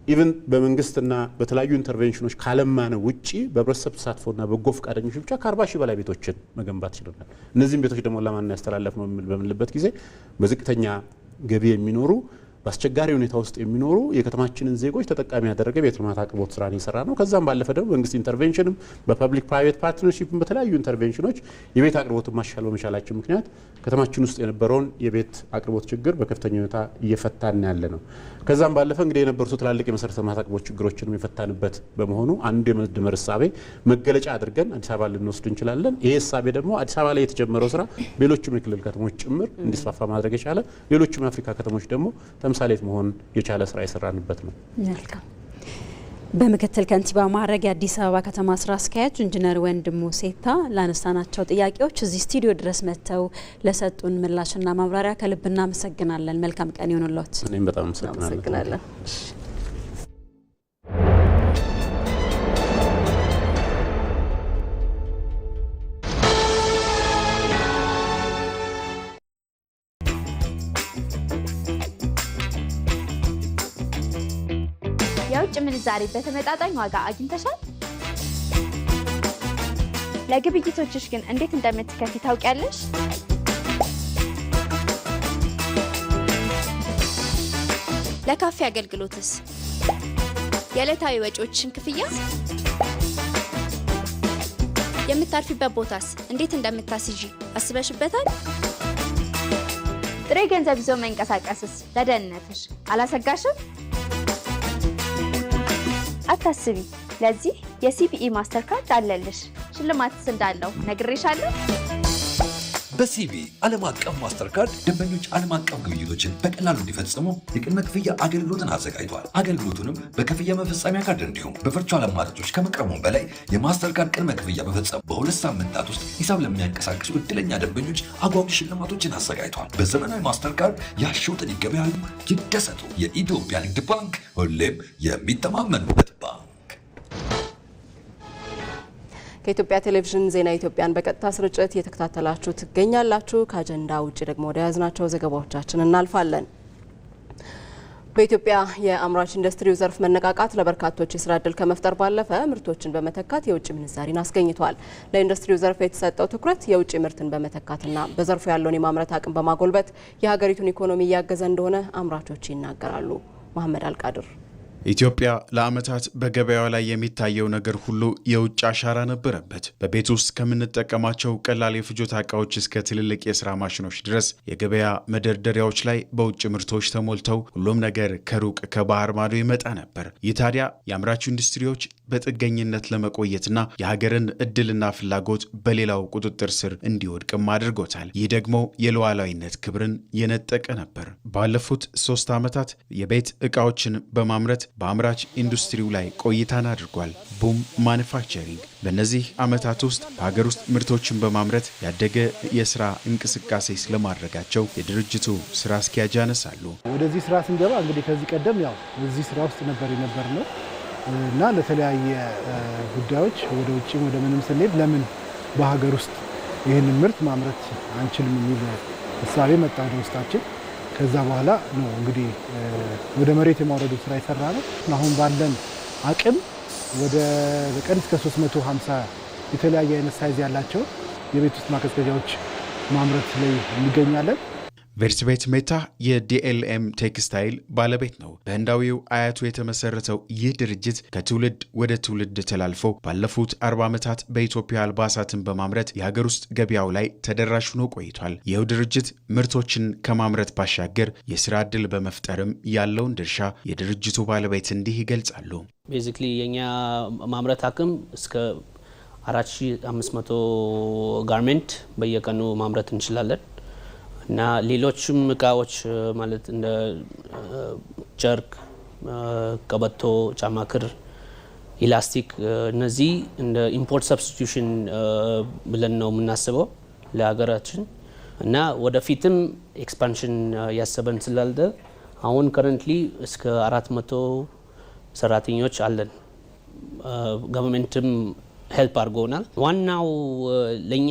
ኢቭን በመንግስትና በተለያዩ ኢንተርቬንሽኖች ካለማነ ውጪ በህብረተሰብ ተሳትፎና በጎ ፈቃደኞች ብቻ ከ40 ሺህ በላይ ቤቶችን መገንባት ችለናል። እነዚህም ቤቶች ደግሞ ለማን ያስተላለፍ ነው በምንልበት ጊዜ በዝቅተኛ ገቢ የሚኖሩ በአስቸጋሪ ሁኔታ ውስጥ የሚኖሩ የከተማችንን ዜጎች ተጠቃሚ ያደረገ ቤት ልማት አቅርቦት ስራ ነው የሰራ ነው። ከዛም ባለፈ ደግሞ መንግስት ኢንተርቬንሽንም በፐብሊክ ፕራይቬት ፓርትነርሺፕም በተለያዩ ኢንተርቬንሽኖች የቤት አቅርቦትን ማሻሻል በመቻላችን ምክንያት ከተማችን ውስጥ የነበረውን የቤት አቅርቦት ችግር በከፍተኛ ሁኔታ እየፈታን ያለ ነው። ከዛም ባለፈ እንግዲህ የነበሩት ትላልቅ የመሰረተ ልማት አቅርቦት ችግሮችንም የፈታንበት በመሆኑ አንዱ የመደመር እሳቤ መገለጫ አድርገን አዲስ አበባ ልንወስድ እንችላለን። ይሄ እሳቤ ደግሞ አዲስ አበባ ላይ የተጀመረው ስራ ሌሎችም የክልል ከተሞች ጭምር እንዲስፋፋ ማድረግ የቻለ ሌሎችም የአፍሪካ ከተሞች ደግሞ ተምሳሌት መሆን የቻለ ስራ የሰራንበት ነው። መልካም። በምክትል ከንቲባ ማዕረግ የአዲስ አበባ ከተማ ስራ አስኪያጅ ኢንጂነር ወንድሙ ሴታ ላነሳናቸው ጥያቄዎች እዚህ ስቱዲዮ ድረስ መጥተው ለሰጡን ምላሽና ማብራሪያ ከልብ እናመሰግናለን። መልካም ቀን ይሁንልዎት። እኔም በጣም አመሰግናለሁ። የውጭ ምንዛሬ በተመጣጣኝ ዋጋ አግኝተሻል? ለግብይቶችሽ ግን እንዴት እንደምትከፊ ታውቂያለሽ? ለካፌ አገልግሎትስ? የዕለታዊ ወጪዎችሽን ክፍያ? የምታርፊበት ቦታስ እንዴት እንደምታስይዢ አስበሽበታል? ጥሬ ገንዘብ ይዞ መንቀሳቀስስ ለደህንነትሽ አላሰጋሽም? አታስቢ፣ ለዚህ የሲቢኢ ማስተር ካርድ አለልሽ። ሽልማትስ እንዳለው ነግሬሻለሁ። በሲቢኢ ዓለም አቀፍ ማስተር ካርድ ደንበኞች ዓለም አቀፍ ግብይቶችን በቀላሉ እንዲፈጽሙ የቅድመ ክፍያ አገልግሎትን አዘጋጅቷል። አገልግሎቱንም በክፍያ መፈጸሚያ ካርድ እንዲሁም በቨርቹዋል አማራጮች ከመቅረቡም በላይ የማስተር ካርድ ቅድመ ክፍያ በፈጸሙ በ2 ሳምንታት ውስጥ ሂሳብ ለሚያንቀሳቅሱ እድለኛ ደንበኞች አጓጊ ሽልማቶችን አዘጋጅቷል። በዘመናዊ ማስተር ካርድ ያሸውትን ይገበያሉ፣ ይደሰቱ። የኢትዮጵያ ንግድ ባንክ ሁሌም የሚተማመኑበት ባንክ። ከኢትዮጵያ ቴሌቪዥን ዜና ኢትዮጵያን በቀጥታ ስርጭት እየተከታተላችሁ ትገኛላችሁ። ከአጀንዳ ውጭ ደግሞ ወደ ያዝናቸው ዘገባዎቻችን እናልፋለን። በኢትዮጵያ የአምራች ኢንዱስትሪው ዘርፍ መነቃቃት ለበርካቶች የስራ ዕድል ከመፍጠር ባለፈ ምርቶችን በመተካት የውጭ ምንዛሪን አስገኝቷል። ለኢንዱስትሪው ዘርፍ የተሰጠው ትኩረት የውጭ ምርትን በመተካትና በዘርፉ ያለውን የማምረት አቅም በማጎልበት የሀገሪቱን ኢኮኖሚ እያገዘ እንደሆነ አምራቾች ይናገራሉ። መሐመድ አልቃድር። ኢትዮጵያ ለዓመታት በገበያው ላይ የሚታየው ነገር ሁሉ የውጭ አሻራ ነበረበት። በቤት ውስጥ ከምንጠቀማቸው ቀላል የፍጆታ እቃዎች እስከ ትልልቅ የስራ ማሽኖች ድረስ የገበያ መደርደሪያዎች ላይ በውጭ ምርቶች ተሞልተው ሁሉም ነገር ከሩቅ ከባህር ማዶ ይመጣ ነበር። ይህ ታዲያ የአምራች ኢንዱስትሪዎች በጥገኝነት ለመቆየትና የሀገርን እድልና ፍላጎት በሌላው ቁጥጥር ስር እንዲወድቅም አድርጎታል። ይህ ደግሞ የሉዓላዊነት ክብርን የነጠቀ ነበር። ባለፉት 3 ዓመታት የቤት ዕቃዎችን በማምረት በአምራች ኢንዱስትሪው ላይ ቆይታን አድርጓል። ቡም ማኑፋክቸሪንግ በእነዚህ ዓመታት ውስጥ በሀገር ውስጥ ምርቶችን በማምረት ያደገ የስራ እንቅስቃሴ ስለማድረጋቸው የድርጅቱ ስራ አስኪያጅ ያነሳሉ። ወደዚህ ስራ ስንገባ እንግዲህ ከዚህ ቀደም ያው እዚህ ስራ ውስጥ ነበር ነው እና ለተለያየ ጉዳዮች ወደ ውጭ ወደ ምንም ስንሄድ ለምን በሀገር ውስጥ ይህንን ምርት ማምረት አንችልም የሚል ሀሳብ መጣ ወደ ውስጣችን። ከዛ በኋላ ነው እንግዲህ ወደ መሬት የማውረዱ ስራ ይሰራ ነው። አሁን ባለን አቅም ወደ በቀን እስከ 350 የተለያየ አይነት ሳይዝ ያላቸው የቤት ውስጥ ማቀዝቀዣዎች ማምረት ላይ እንገኛለን። ቬርትቤት ሜታ የዲኤልኤም ቴክስታይል ባለቤት ነው። በህንዳዊው አያቱ የተመሰረተው ይህ ድርጅት ከትውልድ ወደ ትውልድ ተላልፎ ባለፉት 40 ዓመታት በኢትዮጵያ አልባሳትን በማምረት የሀገር ውስጥ ገበያው ላይ ተደራሽ ሆኖ ቆይቷል። ይኸው ድርጅት ምርቶችን ከማምረት ባሻገር የስራ ዕድል በመፍጠርም ያለውን ድርሻ የድርጅቱ ባለቤት እንዲህ ይገልጻሉ። ቤዚክሊ የኛ ማምረት አቅም እስከ 4500 ጋርሜንት በየቀኑ ማምረት እንችላለን እና ሌሎችም እቃዎች ማለት እንደ ጨርቅ፣ ቀበቶ፣ ጫማ ክር፣ ኢላስቲክ እነዚህ እንደ ኢምፖርት ሰብስቲቱሽን ብለን ነው የምናስበው ለሀገራችን እና ወደፊትም ኤክስፓንሽን ያሰበን ስላለ አሁን ከረንትሊ እስከ 400 ሰራተኞች አለን። ገቨርንመንትም ሄልፕ አድርጎናል። ዋናው ለኛ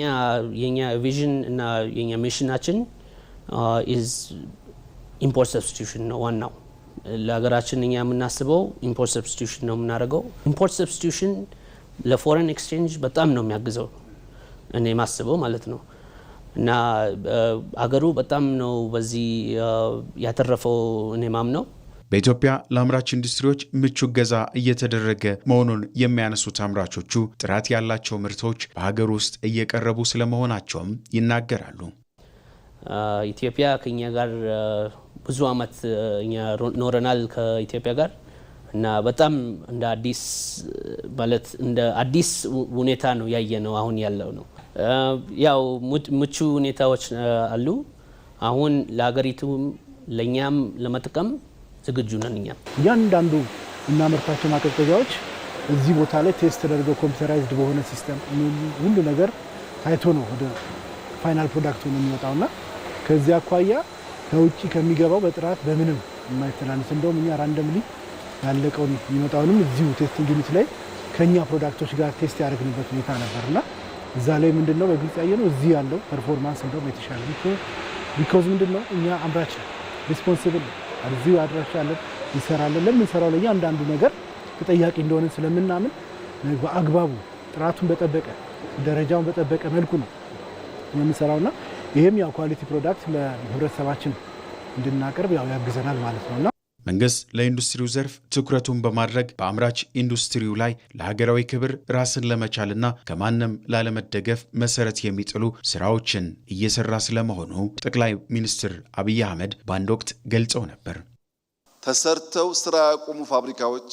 የኛ ቪዥን እና የኛ ሚሽናችን ኢዝ ኢምፖርት ሰብስቲቱሽን ነው። ዋናው ለሀገራችን እኛ የምናስበው ኢምፖርት ሰብስቲቱሽን ነው የምናደርገው። ኢምፖርት ሰብስቲቱሽን ለፎሬን ኤክስቼንጅ በጣም ነው የሚያግዘው እኔ ማስበው ማለት ነው እና አገሩ በጣም ነው በዚህ ያተረፈው እኔ ማምነው። በኢትዮጵያ ለአምራች ኢንዱስትሪዎች ምቹ እገዛ እየተደረገ መሆኑን የሚያነሱት አምራቾቹ ጥራት ያላቸው ምርቶች በሀገር ውስጥ እየቀረቡ ስለመሆናቸውም ይናገራሉ። ኢትዮጵያ ከኛ ጋር ብዙ አመት እኛ ኖረናል ከኢትዮጵያ ጋር እና በጣም እንደ አዲስ ማለት እንደ አዲስ ሁኔታ ነው ያየነው አሁን ያለው ነው። ያው ምቹ ሁኔታዎች አሉ። አሁን ለሀገሪቱ ለኛም ለመጥቀም ዝግጁ ነን። እኛ እያንዳንዱ እናመርታቸው ማቀዝቀዣዎች እዚህ ቦታ ላይ ቴስት ተደርገው ኮምፒውተራይዝድ በሆነ ሲስተም ሁሉ ነገር ታይቶ ነው ወደ ፋይናል ፕሮዳክቱ ነው የሚወጣውና ከዚያ አኳያ ከውጪ ከሚገባው በጥራት በምንም የማይተናነስ እንደውም እኛ ራንደምሊ ያለቀውን የሚመጣውንም እዚሁ ቴስቲንግ ዩኒት ላይ ከኛ ፕሮዳክቶች ጋር ቴስት ያደረግንበት ሁኔታ ነበርና እዛ ላይ ምንድነው በግልጽ ያየነው እዚህ ያለው ፐርፎርማንስ እንደውም የተሻለ ቢኮዝ ምንድነው እኛ አምራች ሪስፖንሲብል እዚሁ አድራሻለን እንሰራለን። ለምንሰራው ላይ አንዳንዱ ነገር ተጠያቂ እንደሆነ ስለምናምን በአግባቡ ጥራቱን በጠበቀ ደረጃውን በጠበቀ መልኩ ነው የምንሰራውና ይሄም ያው ኳሊቲ ፕሮዳክት ለህብረተሰባችን እንድናቀርብ ያው ያግዘናል ማለት ነውና መንግስት ለኢንዱስትሪው ዘርፍ ትኩረቱን በማድረግ በአምራች ኢንዱስትሪው ላይ ለሀገራዊ ክብር ራስን ለመቻልና ከማንም ላለመደገፍ መሰረት የሚጥሉ ስራዎችን እየሰራ ስለመሆኑ ጠቅላይ ሚኒስትር አብይ አህመድ በአንድ ወቅት ገልጸው ነበር። ተሰርተው ስራ ያቆሙ ፋብሪካዎች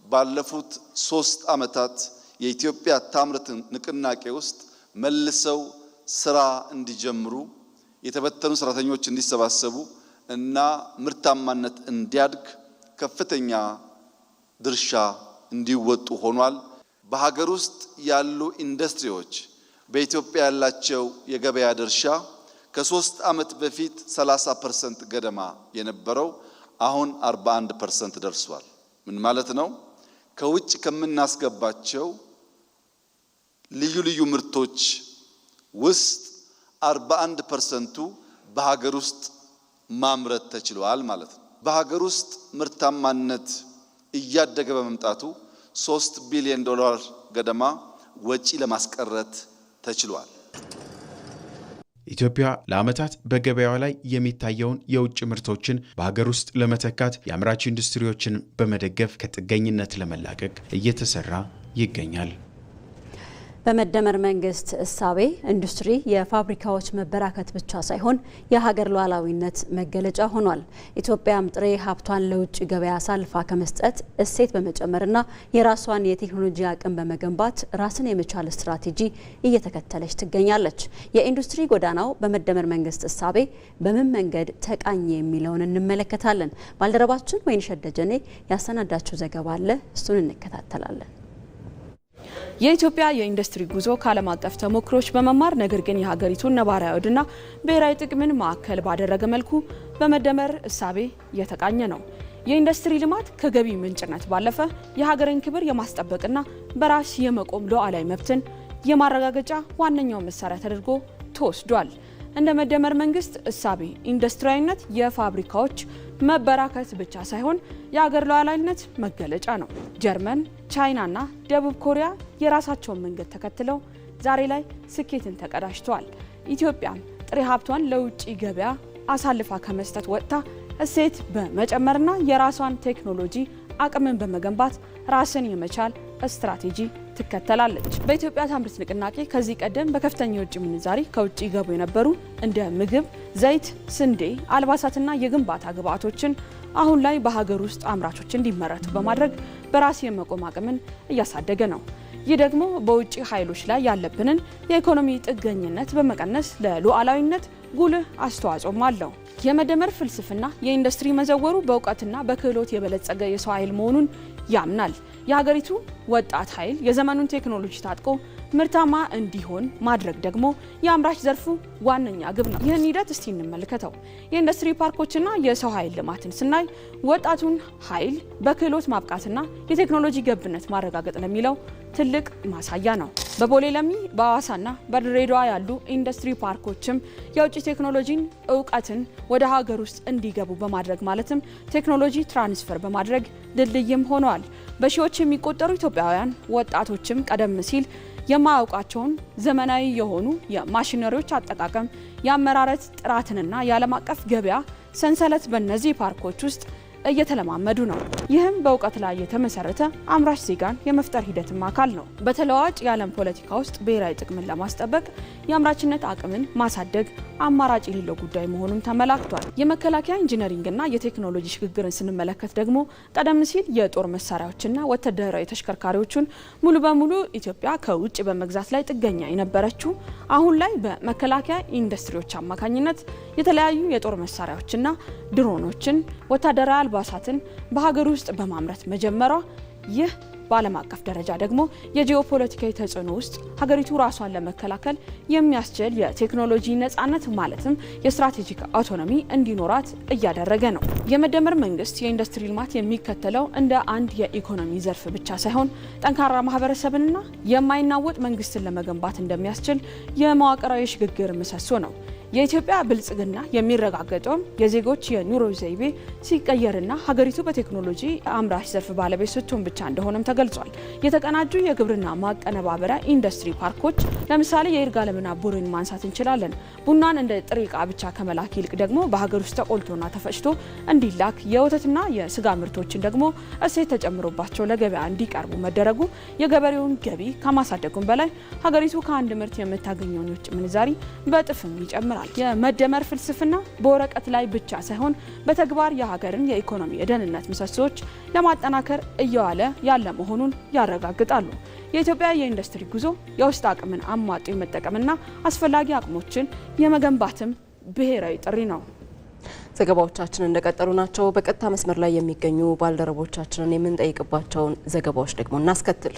ባለፉት 3 ዓመታት የኢትዮጵያ ታምርት ንቅናቄ ውስጥ መልሰው ስራ እንዲጀምሩ የተበተኑ ሰራተኞች እንዲሰባሰቡ እና ምርታማነት እንዲያድግ ከፍተኛ ድርሻ እንዲወጡ ሆኗል። በሀገር ውስጥ ያሉ ኢንዱስትሪዎች በኢትዮጵያ ያላቸው የገበያ ድርሻ ከ3 ዓመት በፊት 30% ገደማ የነበረው አሁን 41% ደርሷል። ምን ማለት ነው? ከውጭ ከምናስገባቸው ልዩ ልዩ ምርቶች ውስጥ 41%ቱ በሀገር ውስጥ ማምረት ተችሏል ማለት ነው። በሀገር ውስጥ ምርታማነት እያደገ በመምጣቱ $3 ቢሊዮን ገደማ ወጪ ለማስቀረት ተችሏል። ኢትዮጵያ ለዓመታት በገበያው ላይ የሚታየውን የውጭ ምርቶችን በሀገር ውስጥ ለመተካት የአምራች ኢንዱስትሪዎችን በመደገፍ ከጥገኝነት ለመላቀቅ እየተሰራ ይገኛል። በመደመር መንግስት እሳቤ ኢንዱስትሪ የፋብሪካዎች መበራከት ብቻ ሳይሆን የሀገር ሉዓላዊነት መገለጫ ሆኗል። ኢትዮጵያም ጥሬ ሀብቷን ለውጭ ገበያ አሳልፋ ከመስጠት እሴት በመጨመርና የራሷን የቴክኖሎጂ አቅም በመገንባት ራስን የመቻል ስትራቴጂ እየተከተለች ትገኛለች። የኢንዱስትሪ ጎዳናው በመደመር መንግስት እሳቤ በምን መንገድ ተቃኘ የሚለውን እንመለከታለን። ባልደረባችን ወይንሸት ደጀኔ ያሰናዳችው ዘገባ አለ፣ እሱን እንከታተላለን። የኢትዮጵያ የኢንዱስትሪ ጉዞ ከዓለም አቀፍ ተሞክሮች በመማር ነገር ግን የሀገሪቱን ነባራዊ ዕድና ብሔራዊ ጥቅምን ማዕከል ባደረገ መልኩ በመደመር እሳቤ የተቃኘ ነው። የኢንዱስትሪ ልማት ከገቢ ምንጭነት ባለፈ የሀገርን ክብር የማስጠበቅና በራስ የመቆም ሉዓላዊ መብትን የማረጋገጫ ዋነኛው መሳሪያ ተደርጎ ተወስዷል። እንደ መደመር መንግስት እሳቤ ኢንዱስትሪያዊነት የፋብሪካዎች መበራከት ብቻ ሳይሆን የሀገር ሉዓላዊነት መገለጫ ነው። ጀርመን፣ ቻይናና ደቡብ ኮሪያ የራሳቸውን መንገድ ተከትለው ዛሬ ላይ ስኬትን ተቀዳጅተዋል። ኢትዮጵያም ጥሬ ሀብቷን ለውጭ ገበያ አሳልፋ ከመስጠት ወጥታ እሴት በመጨመርና የራሷን ቴክኖሎጂ አቅምን በመገንባት ራስን የመቻል ስትራቴጂ ትከተላለች። በኢትዮጵያ ታምርት ንቅናቄ ከዚህ ቀደም በከፍተኛ የውጭ ምንዛሪ ከውጭ ይገቡ የነበሩ እንደ ምግብ፣ ዘይት፣ ስንዴ፣ አልባሳትና የግንባታ ግብዓቶችን አሁን ላይ በሀገር ውስጥ አምራቾች እንዲመረቱ በማድረግ በራስ የመቆም አቅምን እያሳደገ ነው። ይህ ደግሞ በውጭ ኃይሎች ላይ ያለብንን የኢኮኖሚ ጥገኝነት በመቀነስ ለሉዓላዊነት ጉልህ አስተዋጽኦም አለው። የመደመር ፍልስፍና የኢንዱስትሪ መዘወሩ በእውቀትና በክህሎት የበለጸገ የሰው ኃይል መሆኑን ያምናል። የሀገሪቱ ወጣት ኃይል የዘመኑን ቴክኖሎጂ ታጥቆ ምርታማ እንዲሆን ማድረግ ደግሞ የአምራች ዘርፉ ዋነኛ ግብ ነው። ይህን ሂደት እስቲ እንመልከተው። የኢንዱስትሪ ፓርኮችና የሰው ኃይል ልማትን ስናይ ወጣቱን ኃይል በክህሎት ማብቃትና የቴክኖሎጂ ገብነት ማረጋገጥ ለሚለው ትልቅ ማሳያ ነው። በቦሌ ለሚ፣ በአዋሳና በድሬዳዋ ያሉ ኢንዱስትሪ ፓርኮችም የውጭ ቴክኖሎጂን እውቀትን ወደ ሀገር ውስጥ እንዲገቡ በማድረግ ማለትም ቴክኖሎጂ ትራንስፈር በማድረግ ድልድይም ሆነዋል። በሺዎች የሚቆጠሩ ኢትዮጵያውያን ወጣቶችም ቀደም ሲል የማያውቃቸውን ዘመናዊ የሆኑ የማሽነሪዎች አጠቃቀም፣ የአመራረት ጥራትንና የዓለም አቀፍ ገበያ ሰንሰለት በእነዚህ ፓርኮች ውስጥ እየተለማመዱ ነው። ይህም በእውቀት ላይ የተመሰረተ አምራች ዜጋን የመፍጠር ሂደትም አካል ነው። በተለዋጭ የዓለም ፖለቲካ ውስጥ ብሔራዊ ጥቅምን ለማስጠበቅ የአምራችነት አቅምን ማሳደግ አማራጭ የሌለው ጉዳይ መሆኑን ተመላክቷል። የመከላከያ ኢንጂነሪንግና የቴክኖሎጂ ሽግግርን ስንመለከት ደግሞ ቀደም ሲል የጦር መሳሪያዎችና ወታደራዊ ተሽከርካሪዎችን ሙሉ በሙሉ ኢትዮጵያ ከውጭ በመግዛት ላይ ጥገኛ የነበረችው አሁን ላይ በመከላከያ ኢንዱስትሪዎች አማካኝነት የተለያዩ የጦር መሳሪያዎችና ድሮኖችን፣ ወታደራዊ አልባሳትን በሀገር ውስጥ በማምረት መጀመሯ ይህ በዓለም አቀፍ ደረጃ ደግሞ የጂኦፖለቲካዊ ተጽዕኖ ውስጥ ሀገሪቱ ራሷን ለመከላከል የሚያስችል የቴክኖሎጂ ነጻነት ማለትም የስትራቴጂክ አውቶኖሚ እንዲኖራት እያደረገ ነው። የመደመር መንግስት የኢንዱስትሪ ልማት የሚከተለው እንደ አንድ የኢኮኖሚ ዘርፍ ብቻ ሳይሆን ጠንካራ ማህበረሰብንና የማይናወጥ መንግስትን ለመገንባት እንደሚያስችል የመዋቅራዊ ሽግግር ምሰሶ ነው። የኢትዮጵያ ብልጽግና የሚረጋገጠው የዜጎች የኑሮ ዘይቤ ሲቀየርና ሀገሪቱ በቴክኖሎጂ አምራች ዘርፍ ባለቤት ስትሆን ብቻ እንደሆነም ተገልጿል። የተቀናጁ የግብርና ማቀነባበሪያ ኢንዱስትሪ ፓርኮች ለምሳሌ የይርጋለምና ቡሬን ማንሳት እንችላለን። ቡናን እንደ ጥሬ ዕቃ ብቻ ከመላክ ይልቅ ደግሞ በሀገር ውስጥ ተቆልቶና ተፈጭቶ እንዲላክ፣ የወተትና የስጋ ምርቶችን ደግሞ እሴት ተጨምሮባቸው ለገበያ እንዲቀርቡ መደረጉ የገበሬውን ገቢ ከማሳደጉም በላይ ሀገሪቱ ከአንድ ምርት የምታገኘውን የውጭ ምንዛሪ በእጥፍም ይጨምራል። የመደመር ፍልስፍና በወረቀት ላይ ብቻ ሳይሆን በተግባር የሀገርን የኢኮኖሚ የደህንነት ምሰሶች ለማጠናከር እየዋለ ያለ መሆኑን ያረጋግጣሉ። የኢትዮጵያ የኢንዱስትሪ ጉዞ የውስጥ አቅምን አሟጦ የመጠቀምና አስፈላጊ አቅሞችን የመገንባትም ብሔራዊ ጥሪ ነው። ዘገባዎቻችን እንደቀጠሉ ናቸው። በቀጥታ መስመር ላይ የሚገኙ ባልደረቦቻችንን የምንጠይቅባቸውን ዘገባዎች ደግሞ እናስከትል።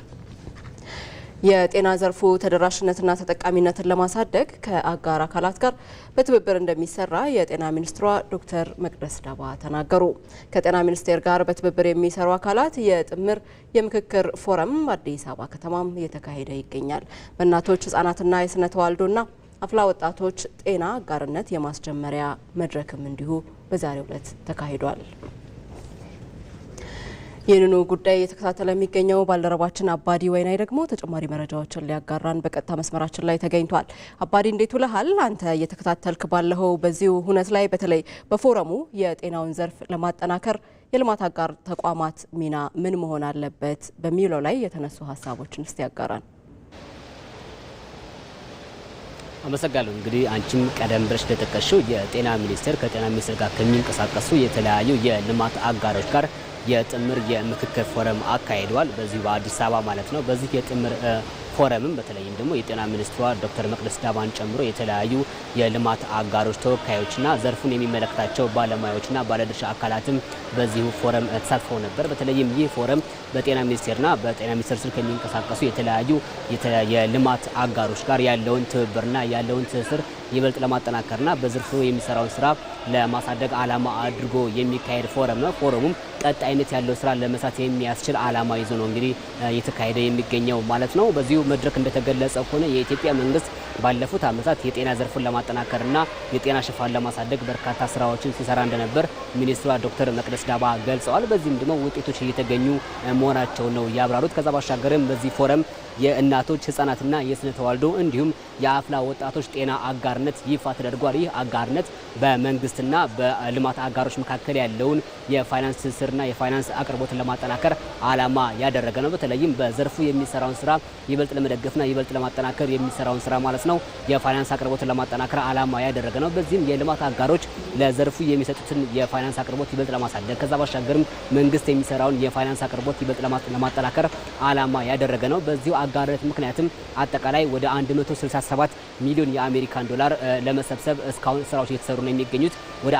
የጤና ዘርፉ ተደራሽነትና ተጠቃሚነትን ለማሳደግ ከአጋር አካላት ጋር በትብብር እንደሚሰራ የጤና ሚኒስትሯ ዶክተር መቅደስ ዳባ ተናገሩ። ከጤና ሚኒስቴር ጋር በትብብር የሚሰሩ አካላት የጥምር የምክክር ፎረም አዲስ አበባ ከተማም እየተካሄደ ይገኛል። በእናቶች ህጻናትና የስነ ተዋልዶና አፍላ ወጣቶች ጤና አጋርነት የማስጀመሪያ መድረክም እንዲሁ በዛሬው ዕለት ተካሂዷል። ይህንኑ ጉዳይ የተከታተለ የሚገኘው ባልደረባችን አባዲ ወይናይ ደግሞ ተጨማሪ መረጃዎችን ሊያጋራን በቀጥታ መስመራችን ላይ ተገኝቷል። አባዲ እንዴት ውለሃል? አንተ እየተከታተልክ ባለው በዚሁ ሁነት ላይ በተለይ በፎረሙ የጤናውን ዘርፍ ለማጠናከር የልማት አጋር ተቋማት ሚና ምን መሆን አለበት በሚለው ላይ የተነሱ ሀሳቦችን እስቲ ያጋራን። አመሰግናለሁ። እንግዲህ አንቺም ቀደም ብለሽ እንደጠቀሽው የጤና ሚኒስቴር ከጤና ሚኒስቴር ጋር ከሚንቀሳቀሱ የተለያዩ የልማት አጋሮች ጋር የጥምር የምክክር ፎረም አካሂደዋል። በዚህ በአዲስ አበባ ማለት ነው። በዚህ የጥምር ፎረምም በተለይም ደግሞ የጤና ሚኒስትሯ ዶክተር መቅደስ ዳባን ጨምሮ የተለያዩ የልማት አጋሮች ተወካዮችና ዘርፉን የሚመለከታቸው ባለሙያዎችና ባለድርሻ አካላትም በዚሁ ፎረም ተሳትፈው ነበር። በተለይም ይህ ፎረም በጤና ሚኒስቴርና በጤና ሚኒስቴር ስር ከሚንቀሳቀሱ የተለያዩ የልማት አጋሮች ጋር ያለውን ትብብርና ያለውን ትስስር ይበልጥ ለማጠናከርና በዘርፉ የሚሰራውን ስራ ለማሳደግ ዓላማ አድርጎ የሚካሄድ ፎረም ነው። ፎረሙም ቀጣይነት ያለው ስራ ለመስራት የሚያስችል ዓላማ ይዞ ነው እንግዲህ እየተካሄደ የሚገኘው ማለት ነው። በዚሁ መድረክ እንደተገለጸ ሆነ የኢትዮጵያ መንግስት ባለፉት ዓመታት የጤና ዘርፉን ለማጠናከርና የጤና ሽፋን ለማሳደግ በርካታ ስራዎችን ሲሰራ እንደነበር ሚኒስትሯ ዶክተር መቅደስ ዳባ ገልጸዋል። በዚህም ደግሞ ውጤቶች እየተገኙ መሆናቸው ነው ያብራሩት። ከዛ ባሻገርም በዚህ ፎረም የእናቶች ህጻናትና የስነ ተዋልዶ እንዲሁም የአፍላ ወጣቶች ጤና አጋርነት ይፋ ተደርጓል። ይህ አጋርነት በመንግስትና በልማት አጋሮች መካከል ያለውን የፋይናንስ ትስስርና የፋይናንስ አቅርቦትን ለማጠናከር ዓላማ ያደረገ ነው። በተለይም በዘርፉ የሚሰራውን ስራ ይበልጥ ለመደገፍና ይበልጥ ለማጠናከር የሚሰራውን ስራ ማለት ነው የፋይናንስ አቅርቦትን ለማጠናከር ዓላማ ያደረገ ነው። በዚህም የልማት አጋሮች ለዘርፉ የሚሰጡትን የፋይናንስ አቅርቦት ይበልጥ ለማሳደግ ከዛ ባሻገርም መንግስት የሚሰራውን የፋይናንስ አቅርቦት ይበልጥ ለማጠናከር ዓላማ ያደረገ ነው። በዚሁ አጋርነት ምክንያትም አጠቃላይ ወደ 167 ሚሊዮን የአሜሪካን ዶላር ለመሰብሰብ እስካሁን ስራዎች እየተሰሩ ነው የሚገኙት። ወደ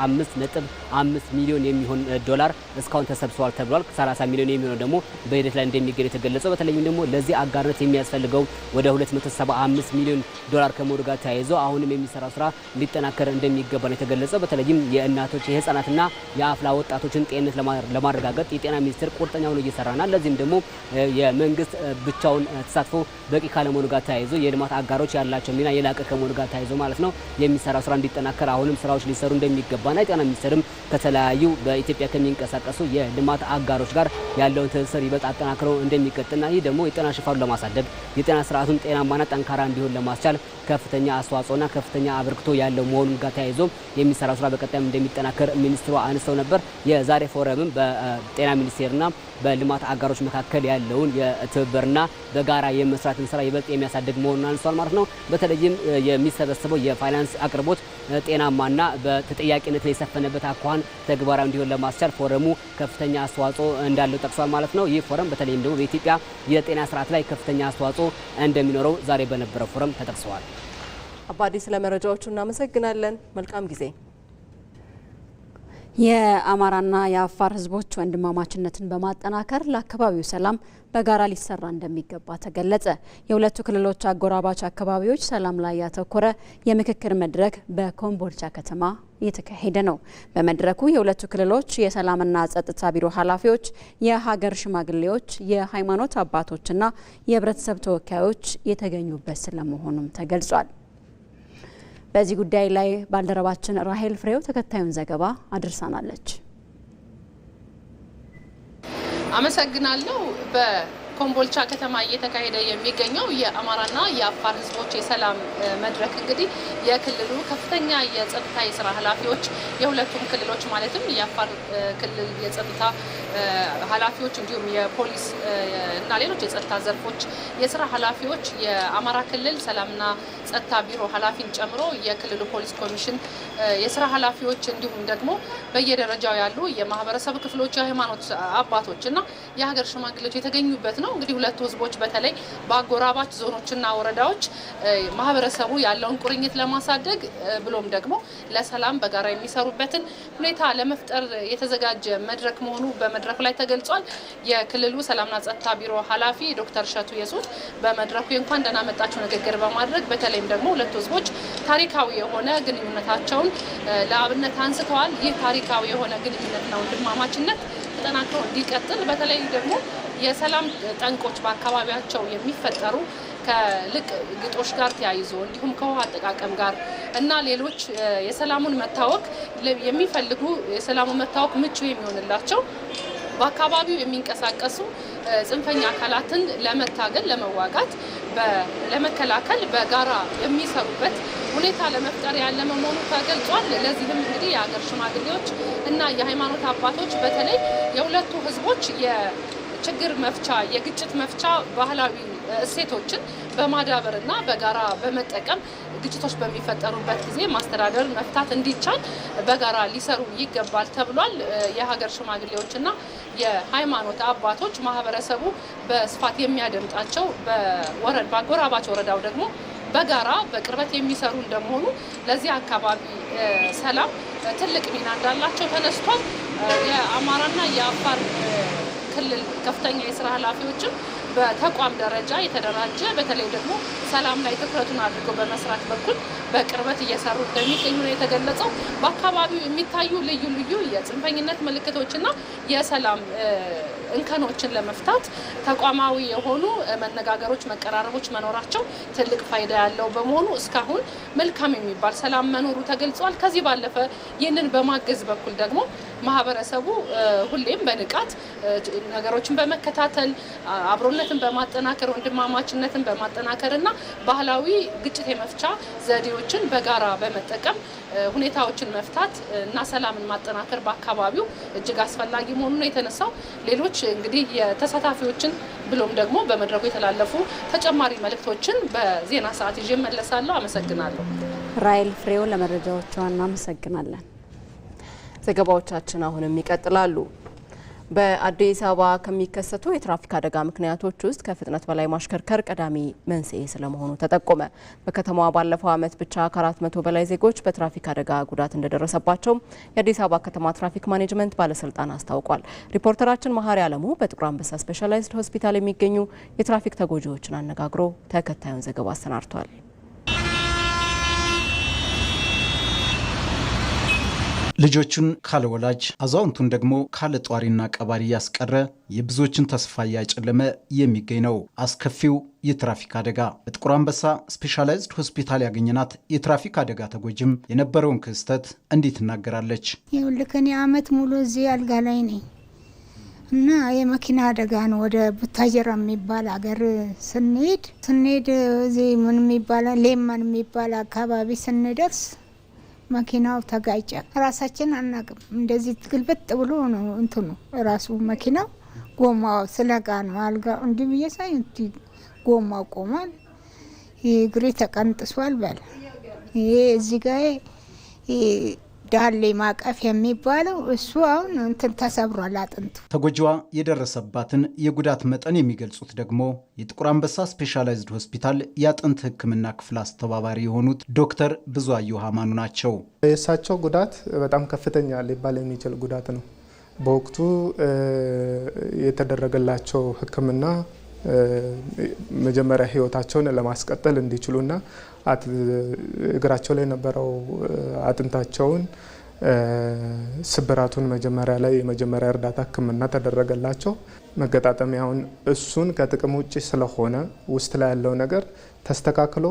135.5 ሚሊዮን የሚሆን ዶላር እስካሁን ተሰብስቧል ተብሏል። 30 ሚሊዮን የሚሆነው ደግሞ በሂደት ላይ እንደሚገኝ የተገለጸው። በተለይም ደግሞ ለዚህ አጋርነት የሚያስፈልገው ወደ 275 ሚሊዮን ዶላር ከመሆኑ ጋር ተያይዞ አሁንም የሚሰራው ስራ ሊጠናከር እንደሚገባ ነው የተገለጸው። በተለይም የእናቶች የህፃናትና የአፍላ ወጣቶችን ጤንነት ለማረጋገጥ የጤና ሚኒስቴር ቁርጠኛ ሆኖ እየሰራና ለዚህም ደግሞ የመንግስት ብቻውን ተሳትፎ በቂ ካለመሆኑ ጋር ተያይዞ የልማት አጋሮች ያላቸው ሚና የላቀ ከመሆኑ ጋር ተያይዞ ማለት ነው የሚሰራው ስራ እንዲጠናከር አሁንም ስራዎች ሊሰሩ እንደሚገባና የጤና ሚኒስቴርም ከተለያዩ በኢትዮጵያ ከሚንቀሳቀሱ የልማት አጋሮች ጋር ያለውን ትስስር ይበልጥ አጠናክሮ እንደሚቀጥልና ይህ ደግሞ የጤና ሽፋኑን ለማሳደግ የጤና ስርዓቱን ጤናማና ጠንካራ እንዲሆን ለማስቻል ከፍተኛ አስተዋጽኦና ከፍተኛ አበርክቶ ያለው መሆኑን ጋር ተያይዞ የሚሰራው ስራ በቀጣይም እንደሚጠናከር ሚኒስትሯ አንስተው ነበር። የዛሬ ፎረምም በጤና ሚኒስቴርና በልማት አጋሮች መካከል ያለውን የትብብርና በጋራ የመስራትን ስራ ይበልጥ የሚያሳድግ መሆኑን አንስተዋል ማለት ነው። በተለይም የሚሰበሰበው የፋይናንስ አቅርቦት ጤናማና በተጠያቂነት ላይ የሰፈነበት አኳኋን ተግባራዊ እንዲሆን ለማስቻል ፎረሙ ከፍተኛ አስተዋጽኦ እንዳለው ጠቅሷል ማለት ነው። ይህ ፎረም በተለይም ደግሞ በኢትዮጵያ የጤና ስርዓት ላይ ከፍተኛ አስተዋጽኦ እንደሚኖረው ዛሬ በነበረው ፎረም ተጠቅሰዋል። አባዲ ስለ መረጃዎቹ እናመሰግናለን። መልካም ጊዜ። የአማራና የአፋር ህዝቦች ወንድማማችነትን በማጠናከር ለአካባቢው ሰላም በጋራ ሊሰራ እንደሚገባ ተገለጸ። የሁለቱ ክልሎች አጎራባች አካባቢዎች ሰላም ላይ ያተኮረ የምክክር መድረክ በኮምቦልቻ ከተማ እየተካሄደ ነው። በመድረኩ የሁለቱ ክልሎች የሰላምና ጸጥታ ቢሮ ኃላፊዎች፣ የሀገር ሽማግሌዎች፣ የሃይማኖት አባቶችና የህብረተሰብ ተወካዮች የተገኙበት ስለመሆኑም ተገልጿል። በዚህ ጉዳይ ላይ ባልደረባችን ራሄል ፍሬው ተከታዩን ዘገባ አድርሳናለች። አመሰግናለሁ። በኮምቦልቻ ከተማ እየተካሄደ የሚገኘው የአማራና የአፋር ህዝቦች የሰላም መድረክ እንግዲህ የክልሉ ከፍተኛ የጸጥታ የስራ ኃላፊዎች የሁለቱም ክልሎች ማለትም የአፋር ክልል የጸጥታ ኃላፊዎች እንዲሁም የፖሊስ እና ሌሎች የጸጥታ ዘርፎች የስራ ኃላፊዎች የአማራ ክልል ሰላምና ጸጥታ ቢሮ ኃላፊን ጨምሮ የክልሉ ፖሊስ ኮሚሽን የስራ ኃላፊዎች እንዲሁም ደግሞ በየደረጃው ያሉ የማህበረሰብ ክፍሎች የሃይማኖት አባቶች እና የሀገር ሽማግሌዎች የተገኙበት ነው። እንግዲህ ሁለቱ ህዝቦች በተለይ በአጎራባች ዞኖችና ወረዳዎች ማህበረሰቡ ያለውን ቁርኝት ለማሳደግ ብሎም ደግሞ ለሰላም በጋራ የሚሰሩበትን ሁኔታ ለመፍጠር የተዘጋጀ መድረክ መሆኑ በመድረኩ ላይ ተገልጿል። የክልሉ ሰላምና ጸጥታ ቢሮ ኃላፊ ዶክተር እሸቱ የሱፍ በመድረኩ እንኳን ደህና መጣችሁ ንግግር በማድረግ በተለይም ደግሞ ሁለቱ ህዝቦች ታሪካዊ የሆነ ግንኙነታቸውን ለአብነት አንስተዋል። ይህ ታሪካዊ የሆነ ግንኙነትና ወንድማማችነት ተጠናክሮ እንዲቀጥል በተለይ ደግሞ የሰላም ጠንቆች በአካባቢያቸው የሚፈጠሩ ከልቅ ግጦሽ ጋር ተያይዞ እንዲሁም ከውሃ አጠቃቀም ጋር እና ሌሎች የሰላሙን መታወክ የሚፈልጉ የሰላሙን መታወክ ምቹ የሚሆንላቸው በአካባቢው የሚንቀሳቀሱ ጽንፈኛ አካላትን ለመታገል ለመዋጋት ለመከላከል በጋራ የሚሰሩበት ሁኔታ ለመፍጠር ያለመ መሆኑ ተገልጿል። ለዚህም እንግዲህ የሀገር ሽማግሌዎች እና የሃይማኖት አባቶች በተለይ የሁለቱ ህዝቦች የችግር መፍቻ የግጭት መፍቻ ባህላዊ እሴቶችን በማዳበርና በጋራ በመጠቀም ግጭቶች በሚፈጠሩበት ጊዜ ማስተዳደር መፍታት እንዲቻል በጋራ ሊሰሩ ይገባል ተብሏል። የሀገር ሽማግሌዎችና የሃይማኖት አባቶች ማህበረሰቡ በስፋት የሚያደምጣቸው በአጎራባች ወረዳው ደግሞ በጋራ በቅርበት የሚሰሩ እንደመሆኑ ለዚህ አካባቢ ሰላም ትልቅ ሚና እንዳላቸው ተነስቷል። የአማራና የአፋር ክልል ከፍተኛ የስራ ኃላፊዎችም በተቋም ደረጃ የተደራጀ በተለይ ደግሞ ሰላም ላይ ትኩረቱን አድርገው በመስራት በኩል በቅርበት እየሰሩ እንደሚገኙ ነው የተገለጸው። በአካባቢው የሚታዩ ልዩ ልዩ የጽንፈኝነት ምልክቶችና የሰላም እንከኖችን ለመፍታት ተቋማዊ የሆኑ መነጋገሮች፣ መቀራረቦች መኖራቸው ትልቅ ፋይዳ ያለው በመሆኑ እስካሁን መልካም የሚባል ሰላም መኖሩ ተገልጿል። ከዚህ ባለፈ ይህንን በማገዝ በኩል ደግሞ ማህበረሰቡ ሁሌም በንቃት ነገሮችን በመከታተል አብሮነትን በማጠናከር ወንድማማችነትን በማጠናከር እና ባህላዊ ግጭት የመፍቻ ዘዴዎችን በጋራ በመጠቀም ሁኔታዎችን መፍታት እና ሰላምን ማጠናከር በአካባቢው እጅግ አስፈላጊ መሆኑ ነው የተነሳው። ሌሎች እንግዲህ የተሳታፊዎችን ብሎም ደግሞ በመድረኩ የተላለፉ ተጨማሪ መልእክቶችን በዜና ሰዓት ይዤ እመለሳለሁ። አመሰግናለሁ። ራይል ፍሬው ለመረጃዎቿ እናመሰግናለን። ዘገባዎቻችን አሁንም ይቀጥላሉ። በአዲስ አበባ ከሚከሰቱ የትራፊክ አደጋ ምክንያቶች ውስጥ ከፍጥነት በላይ ማሽከርከር ቀዳሚ መንስኤ ስለመሆኑ ተጠቆመ። በከተማዋ ባለፈው ዓመት ብቻ ከ400 በላይ ዜጎች በትራፊክ አደጋ ጉዳት እንደደረሰባቸው የአዲስ አበባ ከተማ ትራፊክ ማኔጅመንት ባለስልጣን አስታውቋል። ሪፖርተራችን መሀሪ አለሙ በጥቁር አንበሳ ስፔሻላይዝድ ሆስፒታል የሚገኙ የትራፊክ ተጎጂዎችን አነጋግሮ ተከታዩን ዘገባ አሰናድቷል። ልጆቹን ካለ ወላጅ አዛውንቱን ደግሞ ካለ ጧሪና ቀባሪ ያስቀረ የብዙዎችን ተስፋ እያጨለመ የሚገኝ ነው አስከፊው የትራፊክ አደጋ። በጥቁር አንበሳ ስፔሻላይዝድ ሆስፒታል ያገኘናት የትራፊክ አደጋ ተጎጂም የነበረውን ክስተት እንዴት ትናገራለች። ይኸውልህ እኔ ዓመት ሙሉ እዚህ አልጋ ላይ ነኝ እና የመኪና አደጋ ነው። ወደ ቡታጀራ የሚባል አገር ስንሄድ እዚህ ምን የሚባል ሌማን የሚባል አካባቢ ስንደርስ መኪናው ተጋጨ። ራሳችን አናቅም። እንደዚህ ግልብጥ ብሎ ነው እንትኑ ራሱ መኪናው ጎማው ስለጋ ነው። አልጋ እንዲህ ብየሳይ ጎማው ቆሟል። እግሬ ተቀንጥሷል። በል ይሄ እዚህ ጋር ዳሌ ማቀፍ የሚባለው እሱ አሁን እንትን ተሰብሯል አጥንቱ። ተጎጂዋ የደረሰባትን የጉዳት መጠን የሚገልጹት ደግሞ የጥቁር አንበሳ ስፔሻላይዝድ ሆስፒታል የአጥንት ሕክምና ክፍል አስተባባሪ የሆኑት ዶክተር ብዙአየሁ ሃማኑ ናቸው። የእሳቸው ጉዳት በጣም ከፍተኛ ሊባል የሚችል ጉዳት ነው። በወቅቱ የተደረገላቸው ሕክምና መጀመሪያ ህይወታቸውን ለማስቀጠል እንዲችሉና እግራቸው ላይ የነበረው አጥንታቸውን ስብራቱን መጀመሪያ ላይ የመጀመሪያ እርዳታ ህክምና ተደረገላቸው። መገጣጠሚያውን እሱን ከጥቅም ውጭ ስለሆነ ውስጥ ላይ ያለው ነገር ተስተካክሎ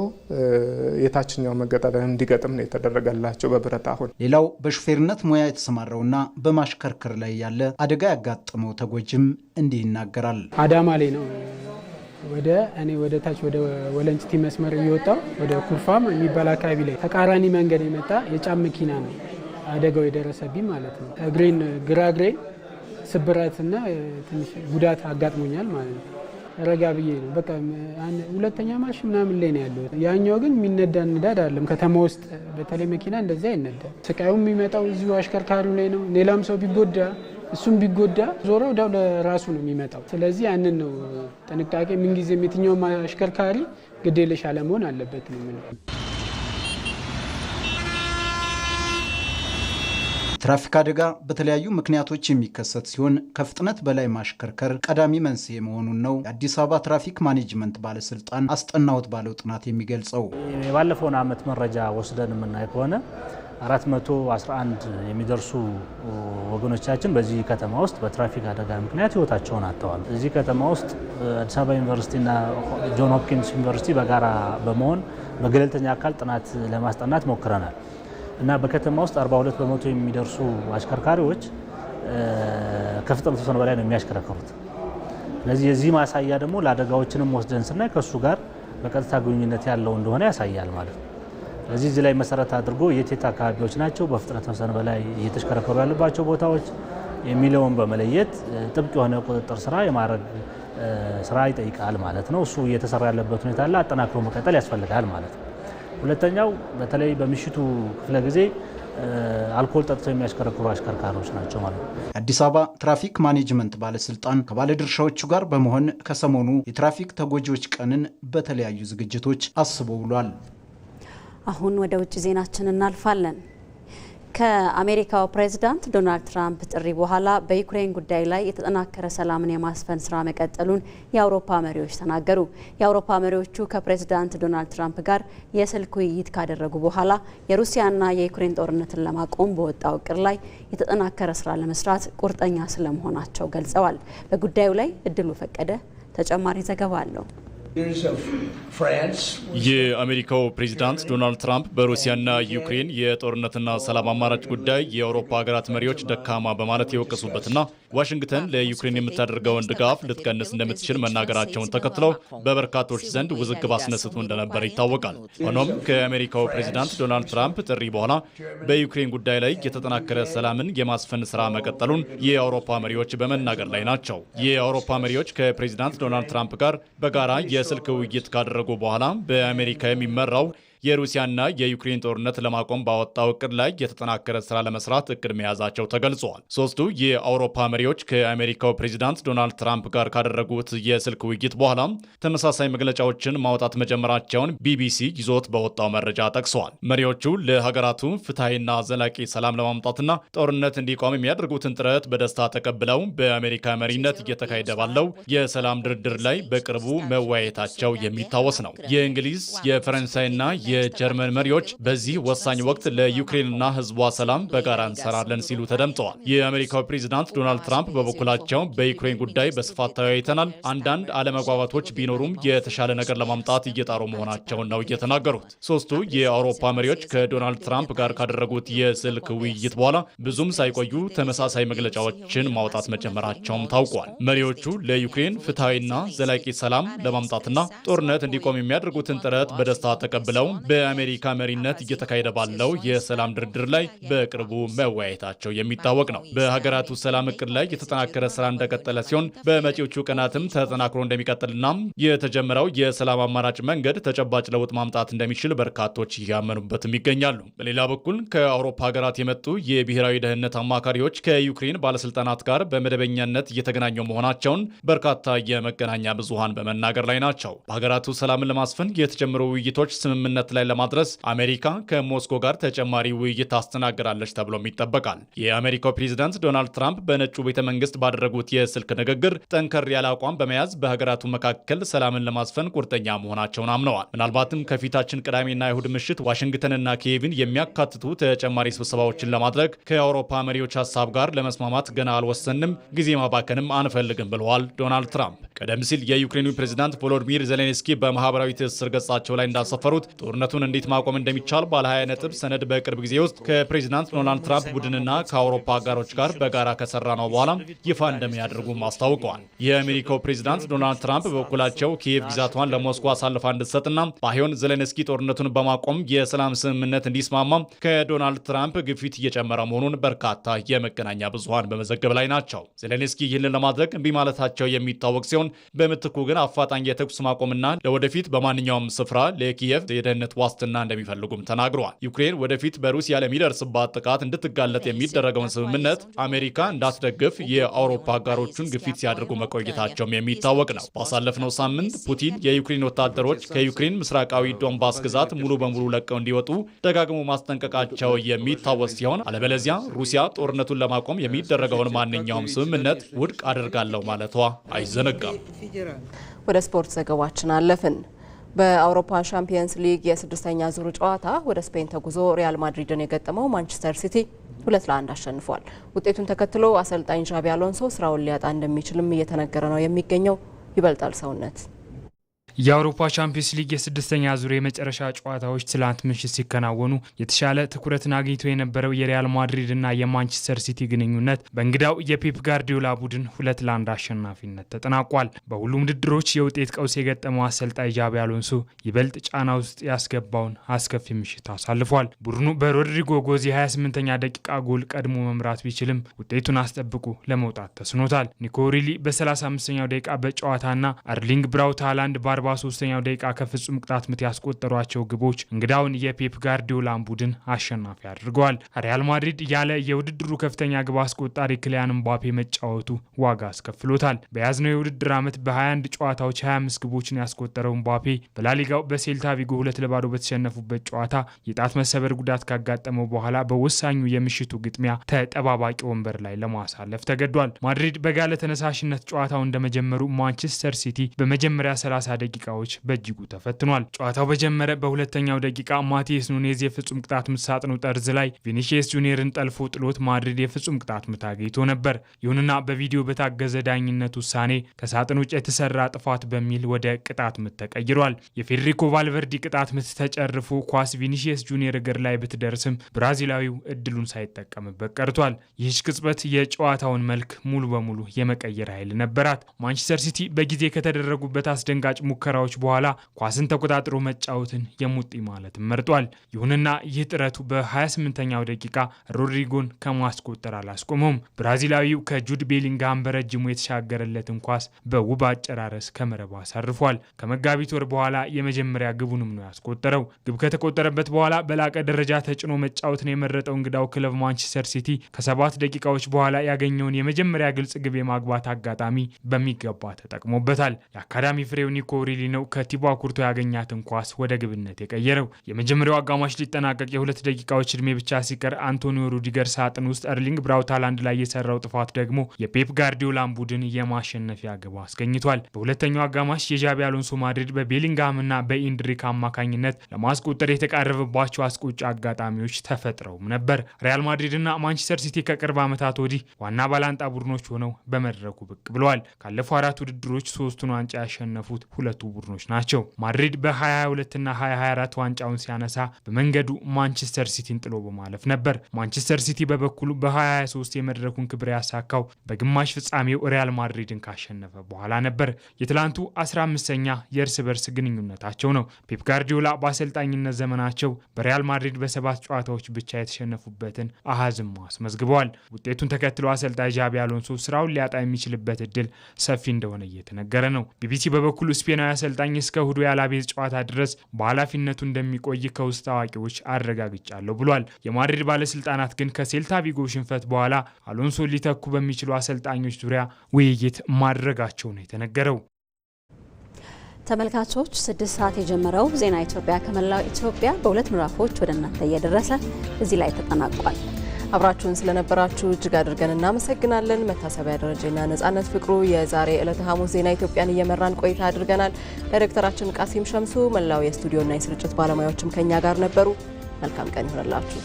የታችኛው መገጣጠሚያ እንዲገጥም ነው የተደረገላቸው በብረት። አሁን ሌላው በሹፌርነት ሙያ የተሰማራውና በማሽከርከር ላይ ያለ አደጋ ያጋጠመው ተጎጂም እንዲህ ይናገራል። አዳማ ላይ ነው ወደ ታች ወደ ወለንጭቲ መስመር እየወጣው ወደ ኩርፋም የሚባል አካባቢ ላይ ተቃራኒ መንገድ የመጣ የጫን መኪና ነው አደጋው የደረሰብኝ ማለት ነው። ግራ እግሬን ስብራትና ትንሽ ጉዳት አጋጥሞኛል ማለት ነው። ረጋ ብዬ ነው በቃ ሁለተኛ ማርሽ ምናምን ላይ ነው ያለው። ያኛው ግን የሚነዳ ንዳድ አይደለም። ከተማ ውስጥ በተለይ መኪና እንደዚህ አይነዳ። ስቃዩ የሚመጣው እዚሁ አሽከርካሪው ላይ ነው። ሌላም ሰው ቢጎዳ እሱም ቢጎዳ ዞሮ ወዲያው ለራሱ ነው የሚመጣው። ስለዚህ ያንን ነው ጥንቃቄ ምንጊዜም የትኛውም አሽከርካሪ ግዴለሽ አለመሆን አለበት ነው የምለው። ትራፊክ አደጋ በተለያዩ ምክንያቶች የሚከሰት ሲሆን ከፍጥነት በላይ ማሽከርከር ቀዳሚ መንስኤ መሆኑን ነው የአዲስ አበባ ትራፊክ ማኔጅመንት ባለስልጣን አስጠናሁት ባለው ጥናት የሚገልጸው። የባለፈውን ዓመት መረጃ ወስደን የምናይ ከሆነ 411 የሚደርሱ ወገኖቻችን በዚህ ከተማ ውስጥ በትራፊክ አደጋ ምክንያት ህይወታቸውን አጥተዋል። እዚህ ከተማ ውስጥ አዲስ አበባ ዩኒቨርሲቲና ጆን ሆፕኪንስ ዩኒቨርሲቲ በጋራ በመሆን በገለልተኛ አካል ጥናት ለማስጠናት ሞክረናል እና በከተማ ውስጥ 42 በመቶ የሚደርሱ አሽከርካሪዎች ከፍጥነት ወሰን በላይ ነው የሚያሽከረክሩት። ስለዚህ የዚህ ማሳያ ደግሞ ለአደጋዎችንም ወስደን ስናይ ከሱ ጋር በቀጥታ ግንኙነት ያለው እንደሆነ ያሳያል ማለት ነው። ስለዚህ እዚህ ላይ መሰረት አድርጎ የት አካባቢዎች ናቸው በፍጥነት ወሰን በላይ እየተሽከረከሩ ያለባቸው ቦታዎች የሚለውን በመለየት ጥብቅ የሆነ ቁጥጥር ስራ የማድረግ ስራ ይጠይቃል ማለት ነው። እሱ እየተሰራ ያለበት ሁኔታ አለ። አጠናክሮ መቀጠል ያስፈልጋል ማለት ነው። ሁለተኛው በተለይ በምሽቱ ክፍለ ጊዜ አልኮል ጠጥተው የሚያሽከረክሩ አሽከርካሪዎች ናቸው ማለት ነው። አዲስ አበባ ትራፊክ ማኔጅመንት ባለስልጣን ከባለድርሻዎቹ ጋር በመሆን ከሰሞኑ የትራፊክ ተጎጂዎች ቀንን በተለያዩ ዝግጅቶች አስቦ ውሏል። አሁን ወደ ውጭ ዜናችን እናልፋለን። ከአሜሪካው ፕሬዝዳንት ዶናልድ ትራምፕ ጥሪ በኋላ በዩክሬን ጉዳይ ላይ የተጠናከረ ሰላምን የማስፈን ስራ መቀጠሉን የአውሮፓ መሪዎች ተናገሩ። የአውሮፓ መሪዎቹ ከፕሬዝዳንት ዶናልድ ትራምፕ ጋር የስልክ ውይይት ካደረጉ በኋላ የሩሲያና የዩክሬን ጦርነትን ለማቆም በወጣው እቅድ ላይ የተጠናከረ ስራ ለመስራት ቁርጠኛ ስለመሆናቸው ገልጸዋል። በጉዳዩ ላይ እድሉ ፈቀደ ተጨማሪ ዘገባ አለው። የአሜሪካው ፕሬዚዳንት ዶናልድ ትራምፕ በሩሲያና ዩክሬን የጦርነትና ሰላም አማራጭ ጉዳይ የአውሮፓ ሀገራት መሪዎች ደካማ በማለት የወቀሱበትና ዋሽንግተን ለዩክሬን የምታደርገውን ድጋፍ ልትቀንስ እንደምትችል መናገራቸውን ተከትለው በበርካቶች ዘንድ ውዝግብ አስነስቶ እንደነበር ይታወቃል። ሆኖም ከአሜሪካው ፕሬዚዳንት ዶናልድ ትራምፕ ጥሪ በኋላ በዩክሬን ጉዳይ ላይ የተጠናከረ ሰላምን የማስፈን ስራ መቀጠሉን የአውሮፓ መሪዎች በመናገር ላይ ናቸው። የአውሮፓ መሪዎች ከፕሬዚዳንት ዶናልድ ትራምፕ ጋር በጋራ የስልክ ውይይት ካደረጉ በኋላ በአሜሪካ የሚመራው የሩሲያና የዩክሬን ጦርነት ለማቆም ባወጣው እቅድ ላይ የተጠናከረ ስራ ለመስራት እቅድ መያዛቸው ተገልጿል። ሶስቱ የአውሮፓ መሪዎች ከአሜሪካው ፕሬዚዳንት ዶናልድ ትራምፕ ጋር ካደረጉት የስልክ ውይይት በኋላ ተመሳሳይ መግለጫዎችን ማውጣት መጀመራቸውን ቢቢሲ ይዞት በወጣው መረጃ ጠቅሰዋል። መሪዎቹ ለሀገራቱ ፍትሐዊና ዘላቂ ሰላም ለማምጣትና ጦርነት እንዲቆም የሚያደርጉትን ጥረት በደስታ ተቀብለው በአሜሪካ መሪነት እየተካሄደ ባለው የሰላም ድርድር ላይ በቅርቡ መወያየታቸው የሚታወስ ነው። የእንግሊዝ፣ የፈረንሳይና የጀርመን መሪዎች በዚህ ወሳኝ ወቅት ለዩክሬንና ሕዝቧ ሰላም በጋራ እንሰራለን ሲሉ ተደምጠዋል። የአሜሪካው ፕሬዚዳንት ዶናልድ ትራምፕ በበኩላቸው በዩክሬን ጉዳይ በስፋት ተወያይተናል፣ አንዳንድ አለመግባባቶች ቢኖሩም የተሻለ ነገር ለማምጣት እየጣሩ መሆናቸውን ነው የተናገሩት። ሶስቱ የአውሮፓ መሪዎች ከዶናልድ ትራምፕ ጋር ካደረጉት የስልክ ውይይት በኋላ ብዙም ሳይቆዩ ተመሳሳይ መግለጫዎችን ማውጣት መጀመራቸውም ታውቋል። መሪዎቹ ለዩክሬን ፍትሐዊና ዘላቂ ሰላም ለማምጣትና ጦርነት እንዲቆም የሚያደርጉትን ጥረት በደስታ ተቀብለው በአሜሪካ መሪነት እየተካሄደ ባለው የሰላም ድርድር ላይ በቅርቡ መወያየታቸው የሚታወቅ ነው። በሀገራቱ ሰላም እቅድ ላይ የተጠናከረ ስራ እንደቀጠለ ሲሆን በመጪዎቹ ቀናትም ተጠናክሮ እንደሚቀጥልና የተጀመረው የሰላም አማራጭ መንገድ ተጨባጭ ለውጥ ማምጣት እንደሚችል በርካቶች እያመኑበትም ይገኛሉ። በሌላ በኩል ከአውሮፓ ሀገራት የመጡ የብሔራዊ ደህንነት አማካሪዎች ከዩክሬን ባለስልጣናት ጋር በመደበኛነት እየተገናኙ መሆናቸውን በርካታ የመገናኛ ብዙሃን በመናገር ላይ ናቸው። በሀገራቱ ሰላምን ለማስፈን የተጀመሩ ውይይቶች ስምምነት ላይ ለማድረስ አሜሪካ ከሞስኮ ጋር ተጨማሪ ውይይት ታስተናግዳለች ተብሎም ይጠበቃል። የአሜሪካው ፕሬዚዳንት ዶናልድ ትራምፕ በነጩ ቤተ መንግስት ባደረጉት የስልክ ንግግር ጠንከር ያለ አቋም በመያዝ በሀገራቱ መካከል ሰላምን ለማስፈን ቁርጠኛ መሆናቸውን አምነዋል። ምናልባትም ከፊታችን ቅዳሜና እሁድ ምሽት ዋሽንግተንና ኪየቭን የሚያካትቱ ተጨማሪ ስብሰባዎችን ለማድረግ ከአውሮፓ መሪዎች ሀሳብ ጋር ለመስማማት ገና አልወሰንም፣ ጊዜ ማባከንም አንፈልግም ብለዋል ዶናልድ ትራምፕ። ቀደም ሲል የዩክሬኑ ፕሬዚዳንት ቮሎዲሚር ዜሌንስኪ በማህበራዊ ትስስር ገጻቸው ላይ እንዳሰፈሩት ጦርነቱን እንዴት ማቆም እንደሚቻል ባለ 20 ነጥብ ሰነድ በቅርብ ጊዜ ውስጥ ከፕሬዚዳንት ዶናልድ ትራምፕ ቡድንና ከአውሮፓ አጋሮች ጋር በጋራ ከሰራ ነው በኋላ ይፋ እንደሚያደርጉም አስታውቀዋል። የአሜሪካው ፕሬዚዳንት ዶናልድ ትራምፕ በበኩላቸው ኪየቭ ግዛቷን ለሞስኮ አሳልፋ እንድትሰጥና ባይሆን ዜሌንስኪ ጦርነቱን በማቆም የሰላም ስምምነት እንዲስማማ ከዶናልድ ትራምፕ ግፊት እየጨመረ መሆኑን በርካታ የመገናኛ ብዙሃን በመዘገብ ላይ ናቸው። ዜሌንስኪ ይህንን ለማድረግ እምቢ ማለታቸው የሚታወቅ ሲሆን በምትኩ ግን አፋጣኝ የተኩስ ማቆምና ለወደፊት በማንኛውም ስፍራ ለኪየቭ የደህንነት ዋስትና እንደሚፈልጉም ተናግረዋል። ዩክሬን ወደፊት በሩሲያ ለሚደርስባት ጥቃት እንድትጋለጥ የሚደረገውን ስምምነት አሜሪካ እንዳትደግፍ የአውሮፓ አጋሮቹን ግፊት ሲያደርጉ መቆየታቸውም የሚታወቅ ነው። ባሳለፍነው ሳምንት ፑቲን የዩክሬን ወታደሮች ከዩክሬን ምስራቃዊ ዶንባስ ግዛት ሙሉ በሙሉ ለቀው እንዲወጡ ደጋግሞ ማስጠንቀቃቸው የሚታወስ ሲሆን አለበለዚያ ሩሲያ ጦርነቱን ለማቆም የሚደረገውን ማንኛውም ስምምነት ውድቅ አደርጋለሁ ማለቷ አይዘነጋም። ወደ ስፖርት ዘገባችን አለፍን። በአውሮፓ ሻምፒየንስ ሊግ የስድስተኛ ዙር ጨዋታ ወደ ስፔን ተጉዞ ሪያል ማድሪድን የገጠመው ማንቸስተር ሲቲ 2-1 አሸንፏል። ውጤቱን ተከትሎ አሰልጣኝ ዣቢ አሎንሶ ስራውን ሊያጣ እንደሚችልም እየተነገረ ነው የሚገኘው። ይበልጣል ሰውነት የአውሮፓ ቻምፒየንስ ሊግ የስድስተኛ ዙር የመጨረሻ ጨዋታዎች ትላንት ምሽት ሲከናወኑ የተሻለ ትኩረትን አግኝቶ የነበረው የሪያል ማድሪድ እና የማንቸስተር ሲቲ ግንኙነት በእንግዳው የፔፕ ጋርዲዮላ ቡድን 2-1 አሸናፊነት ተጠናቋል። በሁሉም ውድድሮች የውጤት ቀውስ የገጠመው አሰልጣኝ ጃቢ አሎንሶ ይበልጥ ጫና ውስጥ ያስገባውን አስከፊ ምሽት አሳልፏል። ቡድኑ በሮድሪጎ ጎዝ የ28ኛ ደቂቃ ጎል ቀድሞ መምራት ቢችልም ውጤቱን አስጠብቆ ለመውጣት ተስኖታል። ኒኮ ሪሊ በ35ኛው ደቂቃ በጨዋታና አርሊንግ ብራውት ሃላንድ በ43ኛው ደቂቃ ከፍጹም ቅጣት ምት ያስቆጠሯቸው ግቦች እንግዳውን የፔፕ ጋርዲዮላን ቡድን አሸናፊ አድርገዋል። ሪያል ማድሪድ ያለ የውድድሩ ከፍተኛ ግብ አስቆጣሪ ክሊያን ምባፔ መጫወቱ ዋጋ አስከፍሎታል። በያዝነው የውድድር ዓመት በ21 ጨዋታዎች 25 ግቦችን ያስቆጠረው ምባፔ በላሊጋው በሴልታ ቪጎ 2-0 በተሸነፉበት ጨዋታ የጣት መሰበር ጉዳት ካጋጠመው በኋላ በወሳኙ የምሽቱ ግጥሚያ ተጠባባቂ ወንበር ላይ ለማሳለፍ ተገዷል። ማድሪድ በጋለ ተነሳሽነት ጨዋታው እንደመጀመሩ ማንቸስተር ሲቲ በመጀመሪያ 30 ደቂቃዎች በእጅጉ ተፈትኗል። ጨዋታው በጀመረ በሁለተኛው ደቂቃ ማቲያስ ኑኔዝ የፍጹም ቅጣት ምት ሳጥኑ ጠርዝ ላይ ቪኒሲየስ ጁኒየርን ጠልፎ ጥሎት ማድሪድ የፍጹም ቅጣት ምት አግኝቶ ነበር። ይሁንና በቪዲዮ በታገዘ ዳኝነት ውሳኔ ከሳጥን ውጭ የተሰራ ጥፋት በሚል ወደ ቅጣት ምት ተቀይሯል። የፌዴሪኮ ቫልቨርዲ ቅጣት ምት ተጨርፎ ኳስ ቪኒሲየስ ጁኒየር እግር ላይ ብትደርስም ብራዚላዊው እድሉን ሳይጠቀምበት ቀርቷል። ይህች ቅጽበት የጨዋታውን መልክ ሙሉ በሙሉ የመቀየር ኃይል ነበራት። ማንቸስተር ሲቲ በጊዜ ከተደረጉበት አስደንጋጭ ሙከራዎች በኋላ ኳስን ተቆጣጥሮ መጫወትን የሙጢ ማለት መርጧል። ይሁንና ይህ ጥረቱ በ28ኛው ደቂቃ ሮድሪጎን ከማስቆጠር አላስቆመውም። ብራዚላዊው ከጁድ ቤሊንግሃም በረጅሙ የተሻገረለትን ኳስ በውብ አጨራረስ ከመረብ አሳርፏል። ከመጋቢት ወር በኋላ የመጀመሪያ ግቡንም ነው ያስቆጠረው። ግብ ከተቆጠረበት በኋላ በላቀ ደረጃ ተጭኖ መጫወትን የመረጠው እንግዳው ክለብ ማንቸስተር ሲቲ ከ7 ደቂቃዎች በኋላ ያገኘውን የመጀመሪያ ግልጽ ግብ የማግባት አጋጣሚ በሚገባ ተጠቅሞበታል። የአካዳሚ ፍሬው ኒኮ ሪሊ ነው ከቲቦ ኩርቶ ያገኛትን ኳስ ወደ ግብነት የቀየረው። የመጀመሪያው አጋማሽ ሊጠናቀቅ የ2 ደቂቃዎች እድሜ ብቻ ሲቀር አንቶኒዮ ሩዲገር ሳጥን ውስጥ አርሊንግ ብራውት ሃላንድ ላይ የሰራው ጥፋት ደግሞ የፔፕ ጋርዲዮላን ቡድን የማሸነፊያ ግብ አስገኝቷል። በሁለተኛው አጋማሽ የጃቢ አሎንሶ ማድሪድ በቤሊንግሃምና በኢንድሪክ አማካኝነት ለማስቆጠር የተቃረበባቸው አስቆጭ አጋጣሚዎች ተፈጥረውም ነበር። ሪያል ማድሪድና ማንቸስተር ሲቲ ከቅርብ ዓመታት ወዲህ ዋና ባላንጣ ቡድኖች ሆነው በመድረኩ ብቅ ብለዋል። ካለፉ 4 ውድድሮች 3ቱን ዋንጫ ያሸነፉት ሁለቱ ቡድኖች ናቸው። ማድሪድ በ2022 እና 2024 ዋንጫውን ሲያነሳ በመንገዱ ማንቸስተር ሲቲን ጥሎ በማለፍ ነበር። ማንቸስተር ሲቲ በበኩሉ በ2023 የመድረኩን ክብር ያሳካው በግማሽ ፍጻሜው ሪያል ማድሪድን ካሸነፈ በኋላ ነበር። የትላንቱ 15ኛ የእርስ በርስ ግንኙነታቸው ነው። ፔፕ ጋርዲዮላ በአሰልጣኝነት ዘመናቸው በሪያል ማድሪድ በ7 ጨዋታዎች ብቻ የተሸነፉበትን አሃዝም አስመዝግበዋል። ውጤቱን ተከትሎ አሰልጣኝ ጃቢ አሎንሶ ስራውን ሊያጣ የሚችልበት እድል ሰፊ እንደሆነ እየተነገረ ነው። ቢቢሲ በበኩሉ ስፔናዊ አሰልጣኝ እስከ እሁዱ የአላቤዝ ጨዋታ ድረስ በኃላፊነቱ እንደሚቆይ ከውስጥ አዋቂዎች አረጋግጫለሁ ብሏል። የማድሪድ ባለስልጣናት ግን ከሴልታ ቪጎ ሽንፈት በኋላ አሎንሶ ሊተኩ በሚችሉ አሰልጣኞች ዙሪያ ውይይት ማድረጋቸው ነው የተነገረው። ተመልካቾች 6 ሰዓት የጀመረው ዜና ኢትዮጵያ ከመላው ኢትዮጵያ በ2 ምዕራፎች ወደ እናንተ እየደረሰ እዚህ ላይ ተጠናቋል። አብራችሁን ስለነበራችሁ እጅግ አድርገን እናመሰግናለን። መታሰቢያ ደረጃና ነጻነት ፍቅሩ የዛሬ ዕለተ ሐሙስ ዜና ኢትዮጵያን እየመራን ቆይታ አድርገናል። ዳይሬክተራችን ቃሲም ሸምሱ፣ መላው የስቱዲዮና የስርጭት ባለሙያዎችም ከኛ ጋር ነበሩ። መልካም ቀን ይሁንላችሁ።